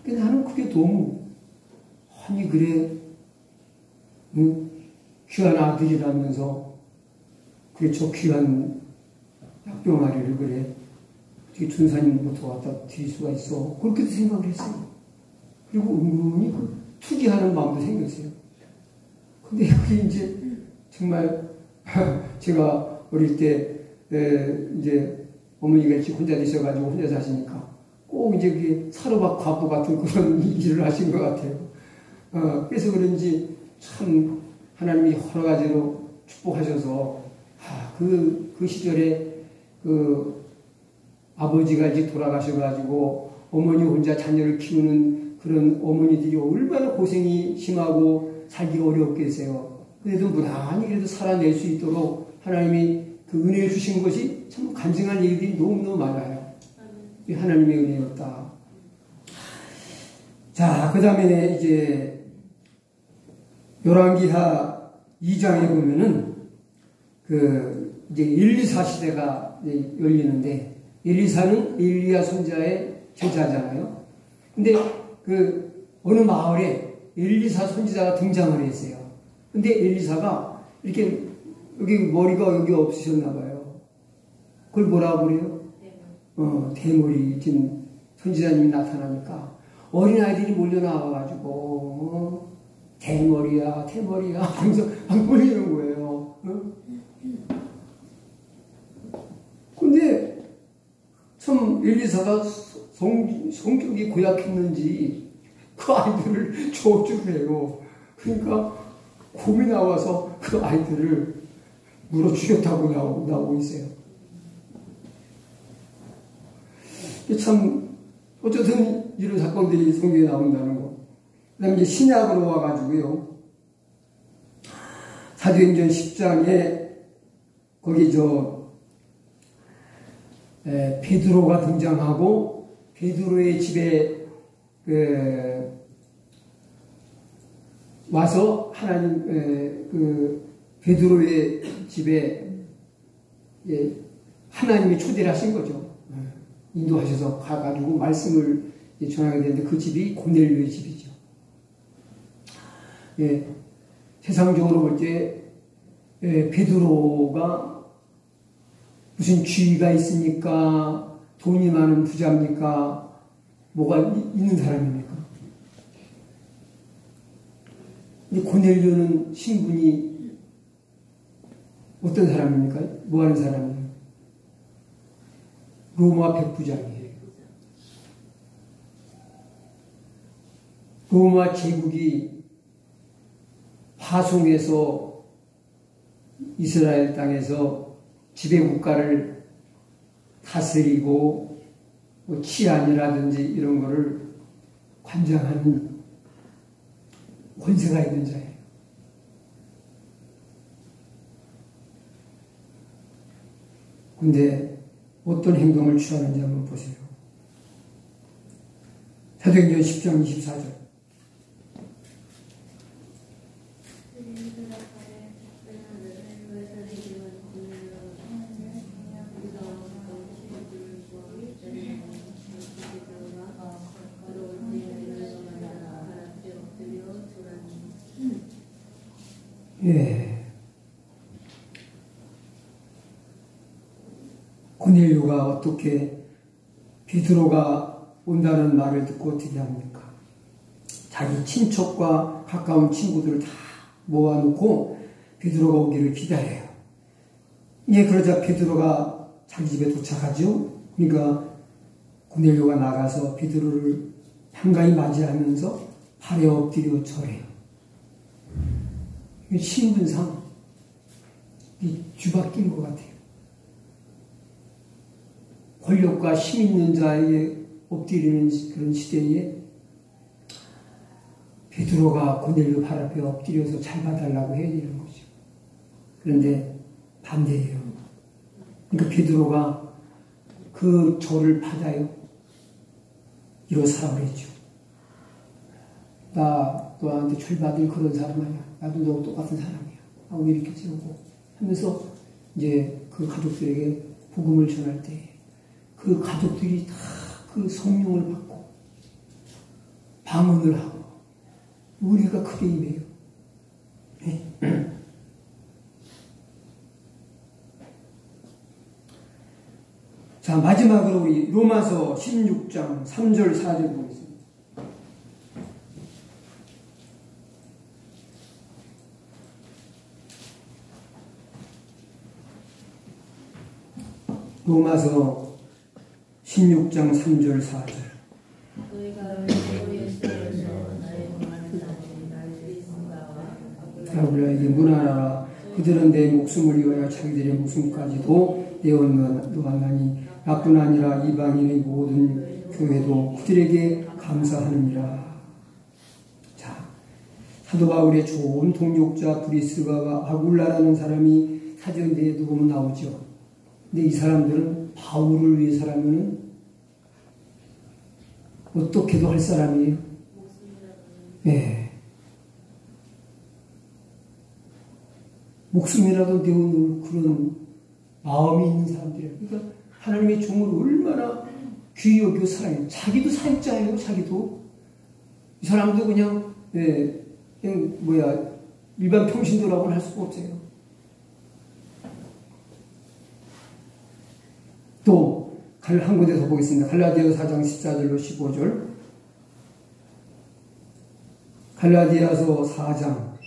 A: 근데 나는 그게 너무, 아니 그래 귀한 아들이라면서 그래 저 귀한 약병아리를 그래 어떻게 전사님부터 갖다 드릴 수가 있어, 그렇게도 생각을 했어요. 그리고 은근히 그 투기하는 마음도 생겼어요. 근데 그게 이제 정말 제가 어릴 때 이제 어머니가 일찍 혼자 계셔가지고 혼자 사시니까 꼭 이제 그게 사로박 과부 같은 그런 일을 하신 것 같아요. 그래서 그런지 참 하나님이 여러 가지로 축복하셔서 그 시절에 그 아버지가 이제 돌아가셔가지고 어머니 혼자 자녀를 키우는 그런 어머니들이 얼마나 고생이 심하고 살기가 어렵겠어요. 그래도 무난히 그래도 살아낼 수 있도록 하나님이 그 은혜를 주신 것이 참 간증한 얘기들이 너무너무 많아요. 하나님의 은혜였다. 자, 그 다음에 이제 열왕기하 2장에 보면은 이제 엘리사 시대가 열리는데, 엘리사는 엘리야 손자의 제자잖아요. 근데 어느 마을에 엘리사 선지자가 등장을 했어요. 근데 엘리사가 이렇게 여기 머리가 여기 없으셨나 봐요. 그걸 뭐라고 그래요? 대머리 진 선지자님이 나타나니까 어린아이들이 몰려 나와가지고 대머리야 하면서 막 몰리는 거예요. 근데 참 엘리사가 성격이 고약했는지 그 아이들을 저주해요. 그러니까 곰이 나와서 그 아이들을 물어 죽였다고 나오고 있어요. 참 어쨌든 이런 사건들이 성경에 나온다는 거. 그 다음에 이제 신약으로 와가지고요, 사도행전 10장에 거기 베드로가 등장하고, 베드로의 집에 와서 하나님 베드로의 집에 하나님이 초대를 하신 거죠. 인도하셔서 가가지고 말씀을 전하게 되는데 그 집이 고넬료의 집이죠. 예, 세상적으로 볼 때 베드로가 무슨 지위가 있습니까? 돈이 많은 부자입니까? 뭐가 있는 사람입니까? 근데 고넬료는 신분이 어떤 사람입니까? 뭐 하는 사람이에요? 로마 백부장이에요. 로마 제국이 파송해서 이스라엘 땅에서 지배국가를 다스리고 뭐 치안이라든지 이런 거를 관장하는 권세가 있는 자예요. 근데 어떤 행동을 취하는지 한번 보세요. 사도행전 10장 24절. 예. 고넬료가 어떻게 베드로가 온다는 말을 듣고 어떻게 합니까? 자기 친척과 가까운 친구들을 다 모아놓고 베드로가 오기를 기다려요. 예, 그러자 베드로가 자기 집에 도착하죠. 그러니까 고넬료가 나가서 베드로를 반가이 맞이하면서 발에 엎드려 절해요. 신분상 뒤바뀐 것 같아요. 권력과 힘 있는 자에게 엎드리는 그런 시대에 베드로가 고넬료 발 앞에 엎드려서 잘 봐달라고 해야 되는 거죠. 그런데 반대예요. 그러니까 베드로가 그 절을 받아요. 이로사라 그랬죠. 나 너한테 절 받을 그런 사람 아니야. 나도 너 똑같은 사람이야. 하고 이렇게 세우고 하면서 이제 그 가족들에게 복음을 전할 때 그 가족들이 다 그 성령을 받고 방언을 하고 우리가 크게 임해요. 네. 자, 마지막으로 우리 로마서 16장 3절 4절 보겠습니다. 로마서 16장 3절 4절. 우리에게 문하라. 그들은 내 목숨을 위하여 자기들의 목숨까지도 내어놓았나니 나뿐 아니라 이방인의 모든 교회도 그들에게 감사하느니라. 자, 사도 바울의 좋은 동역자 브리스가와 아굴라라는 사람이 사전대에 누구면 나오죠. 근데 이 사람들은 바울을 위해서라면 어떻게도 할 사람이에요. 네. 목숨이라도 내어놓을 그런 마음이 있는 사람들이에요. 그러니까 하나님의 종을 얼마나 귀히 여기고 사랑해요. 자기도 사역자예요. 자기도. 이 사람도 그냥 일반 평신도라고는 할 수가 없어요. 또 한 군데 더 보겠습니다. 갈라디아서 4장 14절로 15절. 갈라디아서 4장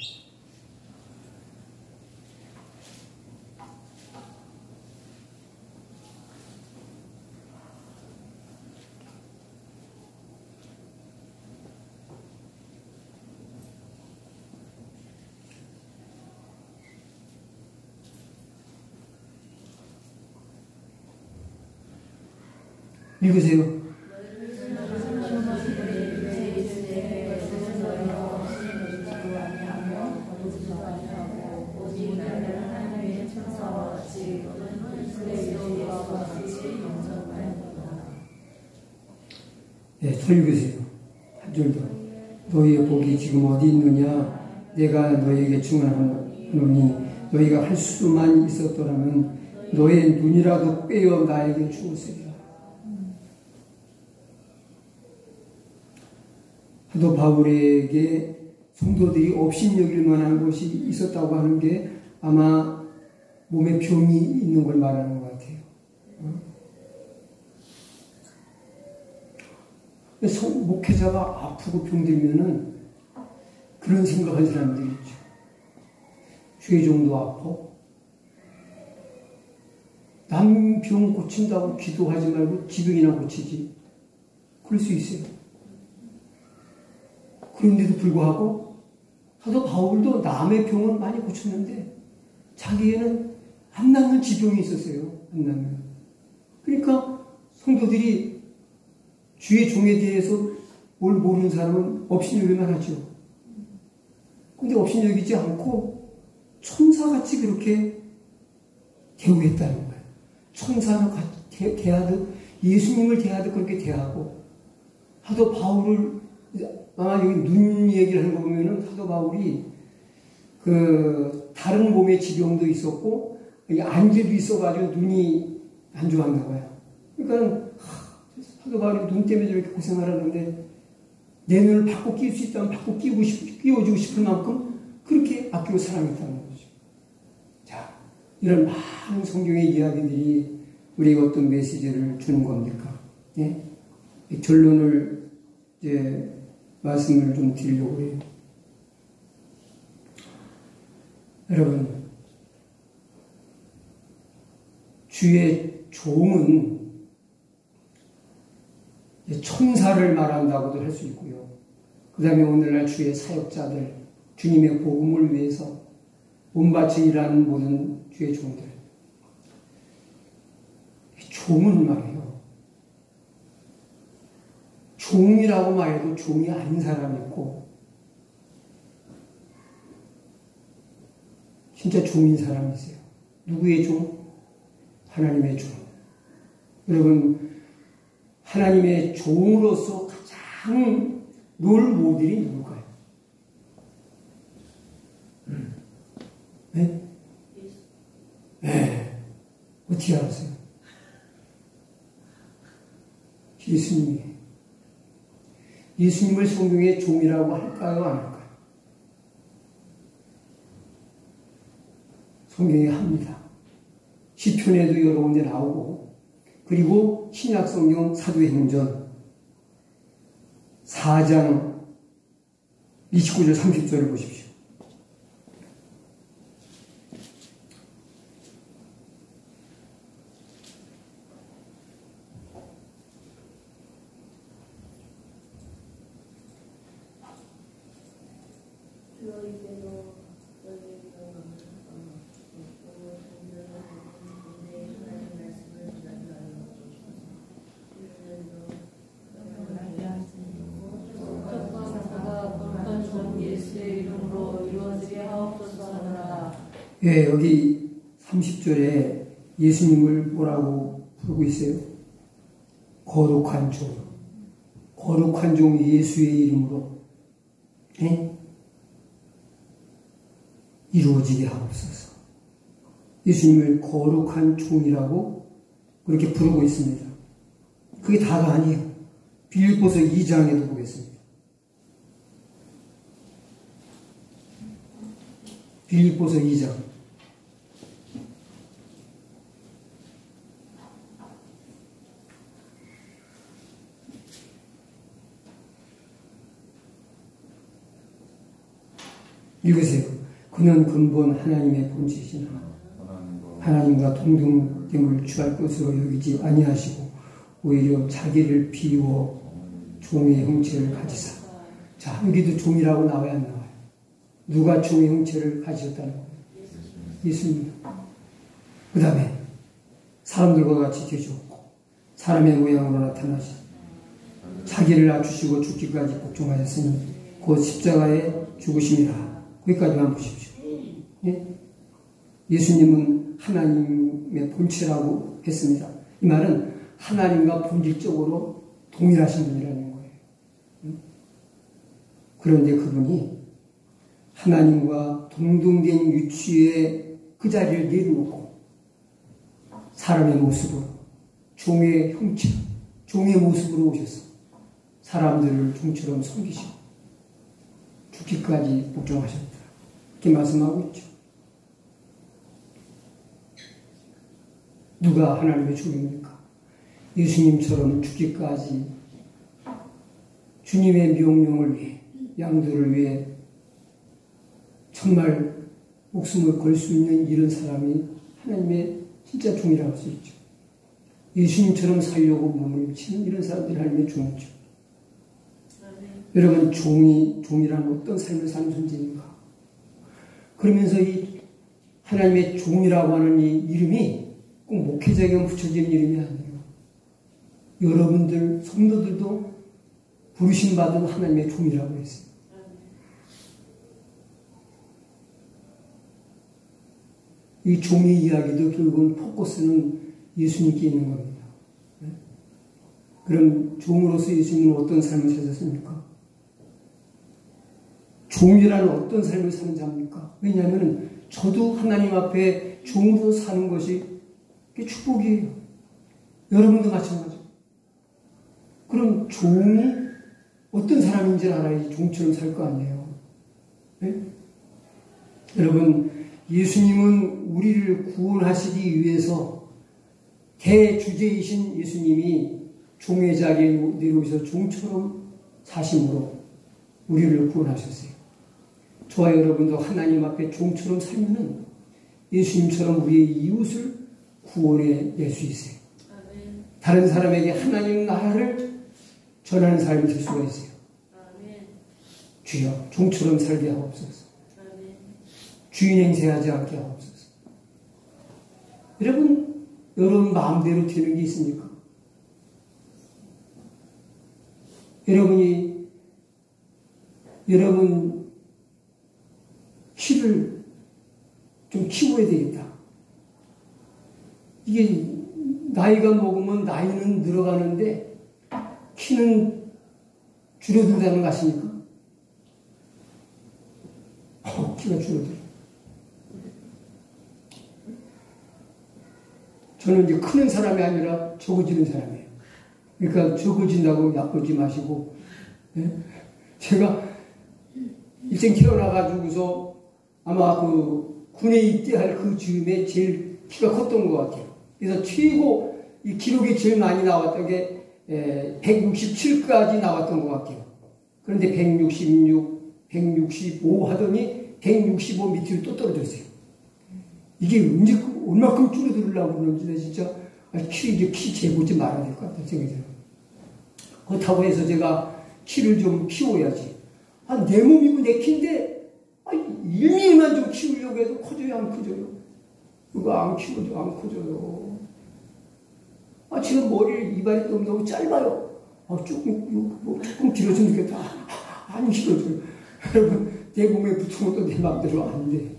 A: 읽으세요. 네, 더 읽으세요. 한 줄 더. 너희의 복이 지금 어디 있느냐? 내가 너희에게 증언하노니 너희가 할 수만 있었더라면 너의 눈이라도 빼어 나에게 주었으리라. 사도 바울에게 성도들이 업신여길 만한 것이 있었다고 하는 게 아마 몸에 병이 있는 걸 말하는 것 같아요. 목회자가 아프고 병들면은 그런 생각하는 사람들이 있죠. 죄종도 아파. 남 병 고친다고 기도하지 말고 지병이나 고치지. 그럴 수 있어요. 그런데도 불구하고 사도 바울도 남의 병은 많이 고쳤는데 자기에는 안 낫는 지병이 있었어요. 안 낫는. 그러니까 성도들이 주의 종에 대해서 뭘 모르는 사람은 업신여기만 하죠. 근데 업신여기지 않고 천사같이 그렇게 대우했다는 거예요. 천사는 대하듯 예수님을 대하듯 그렇게 대하고 사도 바울을 아마 여기 눈 얘기를 하는 거 보면은 사도 바울이 그 다른 몸의 지병도 있었고 안개도 있어가지고 눈이 안 좋았나 봐요. 그러니까 사도 바울이 눈 때문에 저렇게 고생을 하는데 내 눈을 바꿔 끼울 수 있다면 바꿔 끼워주고 싶을 만큼 그렇게 아끼고 사랑했다는 거죠. 자, 이런 많은 성경의 이야기들이 우리에게 어떤 메시지를 주는 겁니까? 네? 결론을 이제 말씀을 좀 드리려고 해요. 여러분, 주의 종은 천사를 말한다고도 할 수 있고요. 그 다음에 오늘날 주의 사역자들, 주님의 복음을 위해서 몸바쳐 일하는 모든 주의 종들. 종은 말이에요. 종이라고 말해도 종이 아닌 사람이 있고, 진짜 종인 사람이 있어요. 누구의 종? 하나님의 종. 여러분, 하나님의 종으로서 가장 롤 모델이 누굴까요? 네? 네. 어떻게 알았어요? 예수님이. 예수님을 성경의 종이라고 할까요? 안 할까요? 성경에 합니다. 시편에도 여러 군데 나오고, 그리고 신약성경 사도행전 4장 29절 30절을 보십시오. 예, 여기 30절에 예수님을 뭐라고 부르고 있어요? 거룩한 종. 거룩한 종 예수의 이름으로 이루어지게 하옵소서. 예수님을 거룩한 종이라고 그렇게 부르고 있습니다. 그게 다가 아니에요. 빌립보서 2장에도 보겠습니다. 빌립보서 2장. 읽으세요. 그는 근본 하나님의 본체시나 하나님과 동등됨을 취할 것으로 여기지 아니하시고 오히려 자기를 비워 종의 형체를 가지사. 자, 여기도 종이라고 나와야 안 나와요? 누가 종의 형체를 가지셨다는 거예요? 예수님. 그 다음에 사람들과 같이 되셨고 사람의 모양으로 나타나시 자기를 낮추시고 죽기까지 복종하셨으니 곧 십자가에 죽으심이라. 거기까지만 보십시오. 예? 예수님은 하나님의 본체라고 했습니다. 이 말은 하나님과 본질적으로 동일하신 분이라는 거예요. 그런데 그분이 하나님과 동등된 위치에 그 자리를 내려놓고 사람의 모습으로 종의 형체, 종의 모습으로 오셔서 사람들을 종처럼 섬기시고 죽기까지 복종하셨다. 이렇게 말씀하고 있죠. 누가 하나님의 종입니까? 예수님처럼 죽기까지 주님의 명령을 위해, 양들을 위해 정말 목숨을 걸 수 있는 이런 사람이 하나님의 진짜 종이라고 할 수 있죠. 예수님처럼 살려고 몸을 치는 이런 사람들이 하나님의 종이죠. 여러분, 종이란 어떤 삶을 사는 존재인가? 그러면서 이 하나님의 종이라고 하는 이 이름이 꼭 목회자에게만 붙여진 이름이 아니에요. 여러분들, 성도들도 부르심받은 하나님의 종이라고 했어요. 이 종의 이야기도 결국은 포커스는 예수님께 있는 겁니다. 그럼 종으로서 예수님은 어떤 삶을 사셨습니까? 종이라는 어떤 삶을 사는 자입니까? 왜냐하면 저도 하나님 앞에 종으로 사는 것이 축복이에요. 여러분도 마찬가지죠. 그럼 종이 어떤 사람인지 알아야지 종처럼 살 거 아니에요. 네? 여러분, 예수님은 우리를 구원하시기 위해서 대주제이신 예수님이 종의 자리에 내려오셔서 종처럼 사심으로 우리를 구원하셨어요. 저와 여러분도 하나님 앞에 종처럼 살면은 예수님처럼 우리의 이웃을 구원해 낼 수 있어요. 아멘. 다른 사람에게 하나님 나라를 전하는 사람이 될 수가 있어요. 아멘. 주여 종처럼 살게 하옵소서. 아멘. 주인 행세하지 않게 하옵소서. 여러분 마음대로 되는 게 있습니까? 여러분 키를 좀 키워야 되겠다. 이게 나이가 먹으면 나이는 늘어가는데 키는 줄어든다는 거 아십니까? 키가 줄어들어. 저는 이제 크는 사람이 아니라 적어지는 사람이에요. 그러니까 적어진다고 나쁘지 마시고, 예? 제가 일생 태어나가지고서 아마 그 군에 입대할 그 즈음에 제일 키가 컸던 것 같아요. 그래서 최고 이 기록이 제일 많이 나왔던 게 167까지 나왔던 것 같아요. 그런데 166, 165 하더니 165 밑으로 또 떨어졌어요. 이게 언제 얼마큼 줄어들으려고 그러는지 진짜 키 재보지 말아야 될 것 같아요. 생각이 들어요. 그렇다고 해서 제가 키를 좀 키워야지. 내 몸이고 내 키인데 1mm만 좀 키우려고 해도 커져요, 안 커져요? 그거 안 키워도 안 커져요. 지금 머리 이발이 너무 짧아요. 조금 길어지면 좋겠다. 안 길어져요. 여러분, 내 몸에 붙은 것도 내 마음대로 안 돼.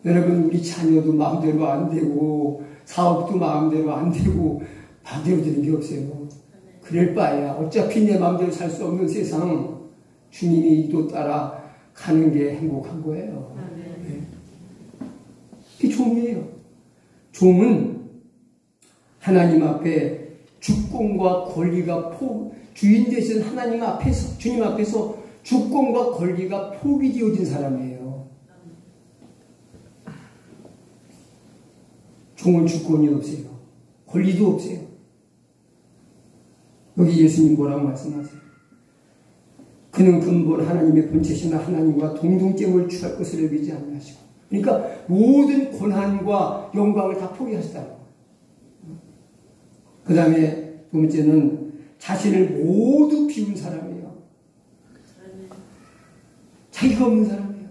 A: 여러분, 우리 자녀도 마음대로 안 되고, 사업도 마음대로 안 되고, 마음대로 되는 게 없어요. 그럴 바에야 어차피 내 마음대로 살 수 없는 세상, 주님이 이도 따라 가는 게 행복한 거예요. 네. 그게 종이에요. 종은 하나님 앞에 주권과 권리가 주인 되신 하나님 앞에서, 주님 앞에서 주권과 권리가 포기되어진 사람이에요. 종은 주권이 없어요. 권리도 없어요. 여기 예수님 뭐라고 말씀하세요? 그는 근본 하나님의 본체시나 하나님과 동등됨을 취할 것을 여기지 않으시고, 그러니까 모든 권한과 영광을 다 포기하시다. 그 다음에 두 번째는 자신을 모두 비운 사람이에요. 자기가 없는 사람이에요.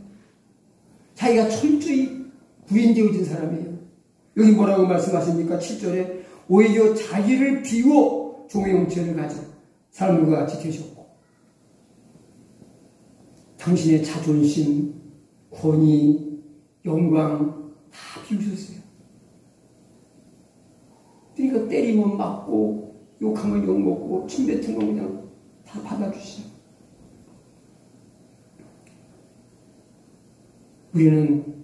A: 자기가 철저히 부인되어진 사람이에요. 여기 뭐라고 말씀하십니까? 7절에 오히려 자기를 비워 종의 형체를 가진 사람들과 같이 되셨고, 당신의 자존심, 권위, 영광 다 비우셨어요. 그러니까 때리면 맞고 욕하면 욕먹고 침 뱉은 거 그냥 다 받아주시죠. 우리는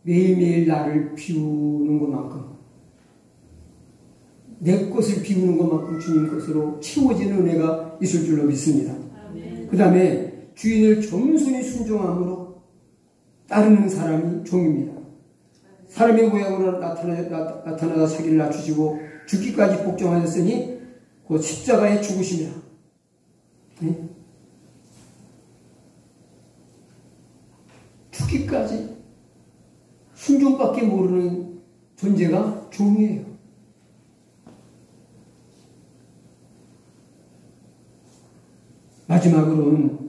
A: 매일매일 나를 비우는 것만큼, 내 것을 비우는 것만큼 주님 것으로 채워지는 은혜가 있을 줄로 믿습니다. 그 다음에 주인을 겸손히 순종함으로 따르는 사람이 종입니다. 사람의 모양으로 나타나다 자기를 낮추시고 죽기까지 복종하셨으니 그 십자가에 죽으시며, 네? 죽기까지 순종밖에 모르는 존재가 종이에요. 마지막으로는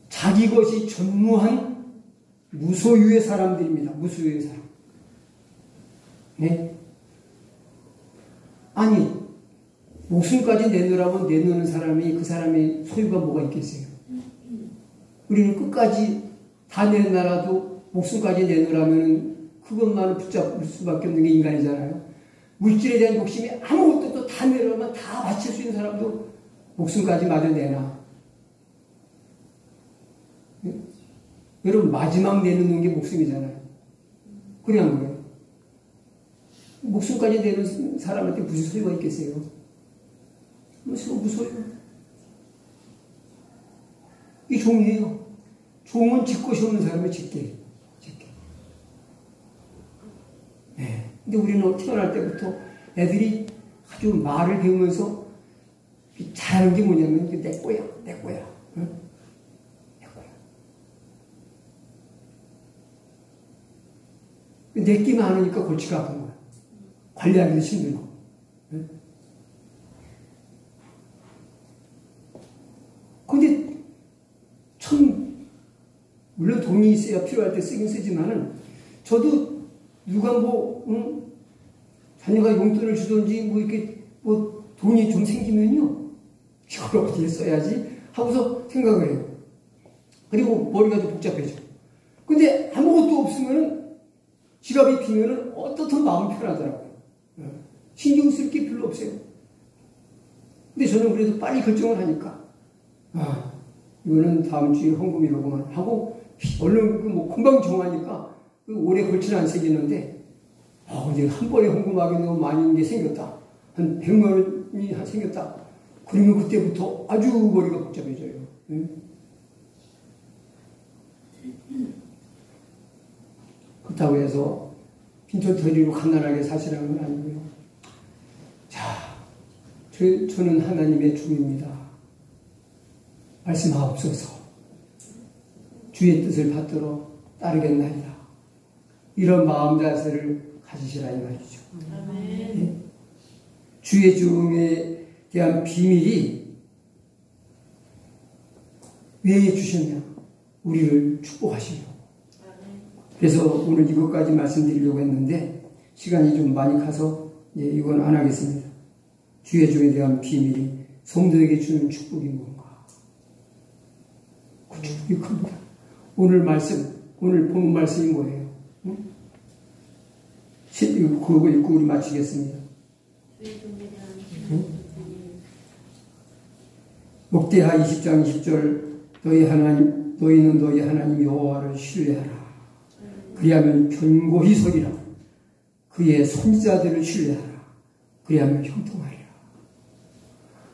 A: 자기 것이 전무한 무소유의 사람들입니다. 무소유의 사람. 네? 아니, 목숨까지 내놓으라면 내놓는 사람이, 그 사람의 소유가 뭐가 있겠어요? 우리는 끝까지 다 내놔라도 목숨까지 내놓으라면 그것만을 붙잡을 수밖에 없는 게 인간이잖아요. 물질에 대한 욕심이 아무것도 또 다 내려면 다 바칠 수 있는 사람도 목숨까지 마저 내놔. 네? 여러분, 마지막 내놓는 게 목숨이잖아요. 그래 안 그래요? 목숨까지 내는 사람한테 무슨 소유가 있겠어요? 무슨 소유? 이 종이에요. 종은 질 것이 없는 사람의 집게. 네. 근데 우리는 태어날 때부터 애들이 아주 말을 배우면서 잘하는 게 뭐냐면, 내 거야, 내 거야. 내끼 많으니까 골치가 아픈 거야. 관리하기도 힘들고. 근데 참 물론 돈이 있어야 필요할 때 쓰긴 쓰지만은 저도 누가 자녀가 용돈을 주든지 이렇게 돈이 좀 생기면요 이걸 어디에 써야지 하고서 생각을 해요. 그리고 머리가 좀 복잡해져. 근데 아무것도 없으면은 지갑이 비면은 어떻든 마음 편하더라고요. 신경 쓸 게 별로 없어요. 근데 저는 그래도 빨리 결정을 하니까 이거는 다음 주에 헌금이라고만 하고 얼른 금방 정하니까 오래 걸치는 안 새기는데 이제 한 번에 헌금하기 너무 많은 게 생겼다. 한 100만 원이 생겼다. 그러면 그때부터 아주 머리가 복잡해져요. 그렇다고 해서 빈털터리로 갓난하게 사시라는 건 아니고요. 자, 저는 하나님의 종입니다. 말씀하옵소서. 주의 뜻을 받들어 따르겠나이다. 이런 마음 자세를 가지시라 이 말이죠. 네? 주의 종에 대한 비밀이 왜 주셨냐? 우리를 축복하시려. 그래서 오늘 이것까지 말씀드리려고 했는데 시간이 좀 많이 가서 이건 안 하겠습니다. 주의 종에 대한 비밀이 성도에게 주는 축복이 뭔가? 그 축복이 큽니다. 오늘 본문 말씀이 뭐예요? 그거 읽고 우리 마치겠습니다. 목대하 20장 20절 너희는 너희 하나님 여호와를 신뢰하라. 그리하면 견고히 서리라. 그의 선지자들을 신뢰하라. 그리하면 형통하리라.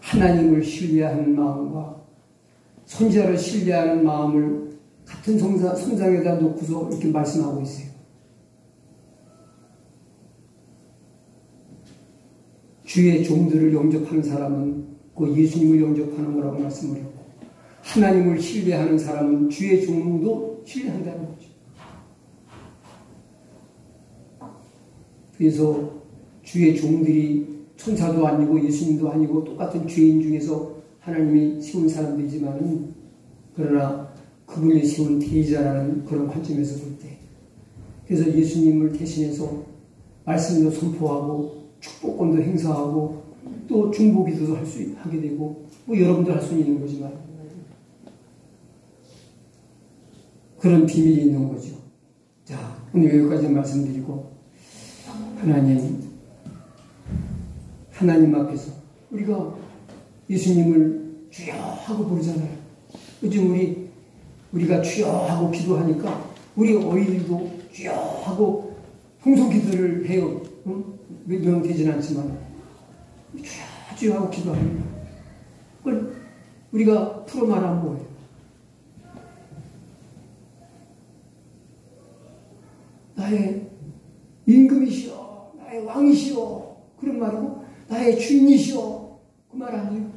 A: 하나님을 신뢰하는 마음과 선지자를 신뢰하는 마음을 같은 선상에다 놓고서 이렇게 말씀하고 있어요. 주의 종들을 영접하는 사람은 그 예수님을 영접하는 거라고 말씀을 했고, 하나님을 신뢰하는 사람은 주의 종도 신뢰한다는 거죠. 그래서 주의 종들이 천사도 아니고 예수님도 아니고 똑같은 죄인 중에서 하나님이 세운 사람들이지만은, 그러나 그분이 세운 대리자라는 그런 관점에서 볼 때, 그래서 예수님을 대신해서 말씀도 선포하고 축복권도 행사하고 또 중보기도도 하게 되고 여러분도 할 수 있는 거지만 그런 비밀이 있는 거죠. 자, 오늘 여기까지 말씀드리고, 하나님 앞에서 우리가 예수님을 주여 하고 부르잖아요. 요즘 우리가 주여 하고 기도하니까 우리 어린이들도 주여 하고 통성 기도를 해요. 몇 명 되진 않지만 주여 주여 하고 기도합니다. 그걸 우리가 풀어 말하면 뭐예요? 나의 임금이시여, 나의 왕이시여, 그런 말이고, 나의 주인이시여, 그 말 아니에요.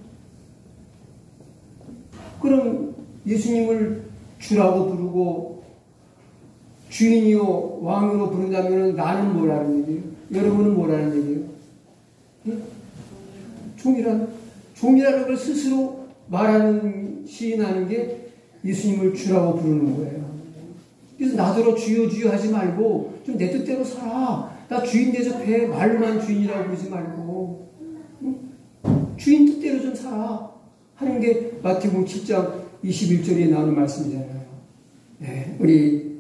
A: 그럼 예수님을 주라고 부르고 주인이요 왕으로 부른다면 나는 뭐라는 얘기예요? 여러분은 뭐라는 얘기예요? 네? 종이라는 걸 스스로 말하는, 시인하는 게 예수님을 주라고 부르는 거예요. 그래서 나더러 주여 주여 하지 말고 좀 내 뜻대로 살아. 나 주인 대접해. 말만 주인이라고 부르지 말고 주인 뜻대로 좀 살아 하는 게 마태복음 7장 21절에 나오는 말씀이잖아요. 네, 우리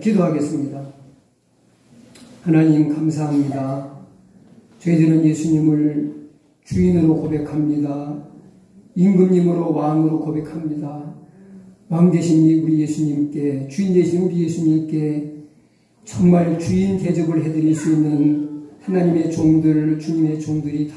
A: 기도하겠습니다. 하나님 감사합니다. 저희들은 예수님을 주인으로 고백합니다. 임금님으로 왕으로 고백합니다. 왕 되신 우리 예수님께, 주인 되신 우리 예수님께 정말 주인 대접을 해드릴 수 있는 하나님의 종들, 주님의 종들이 다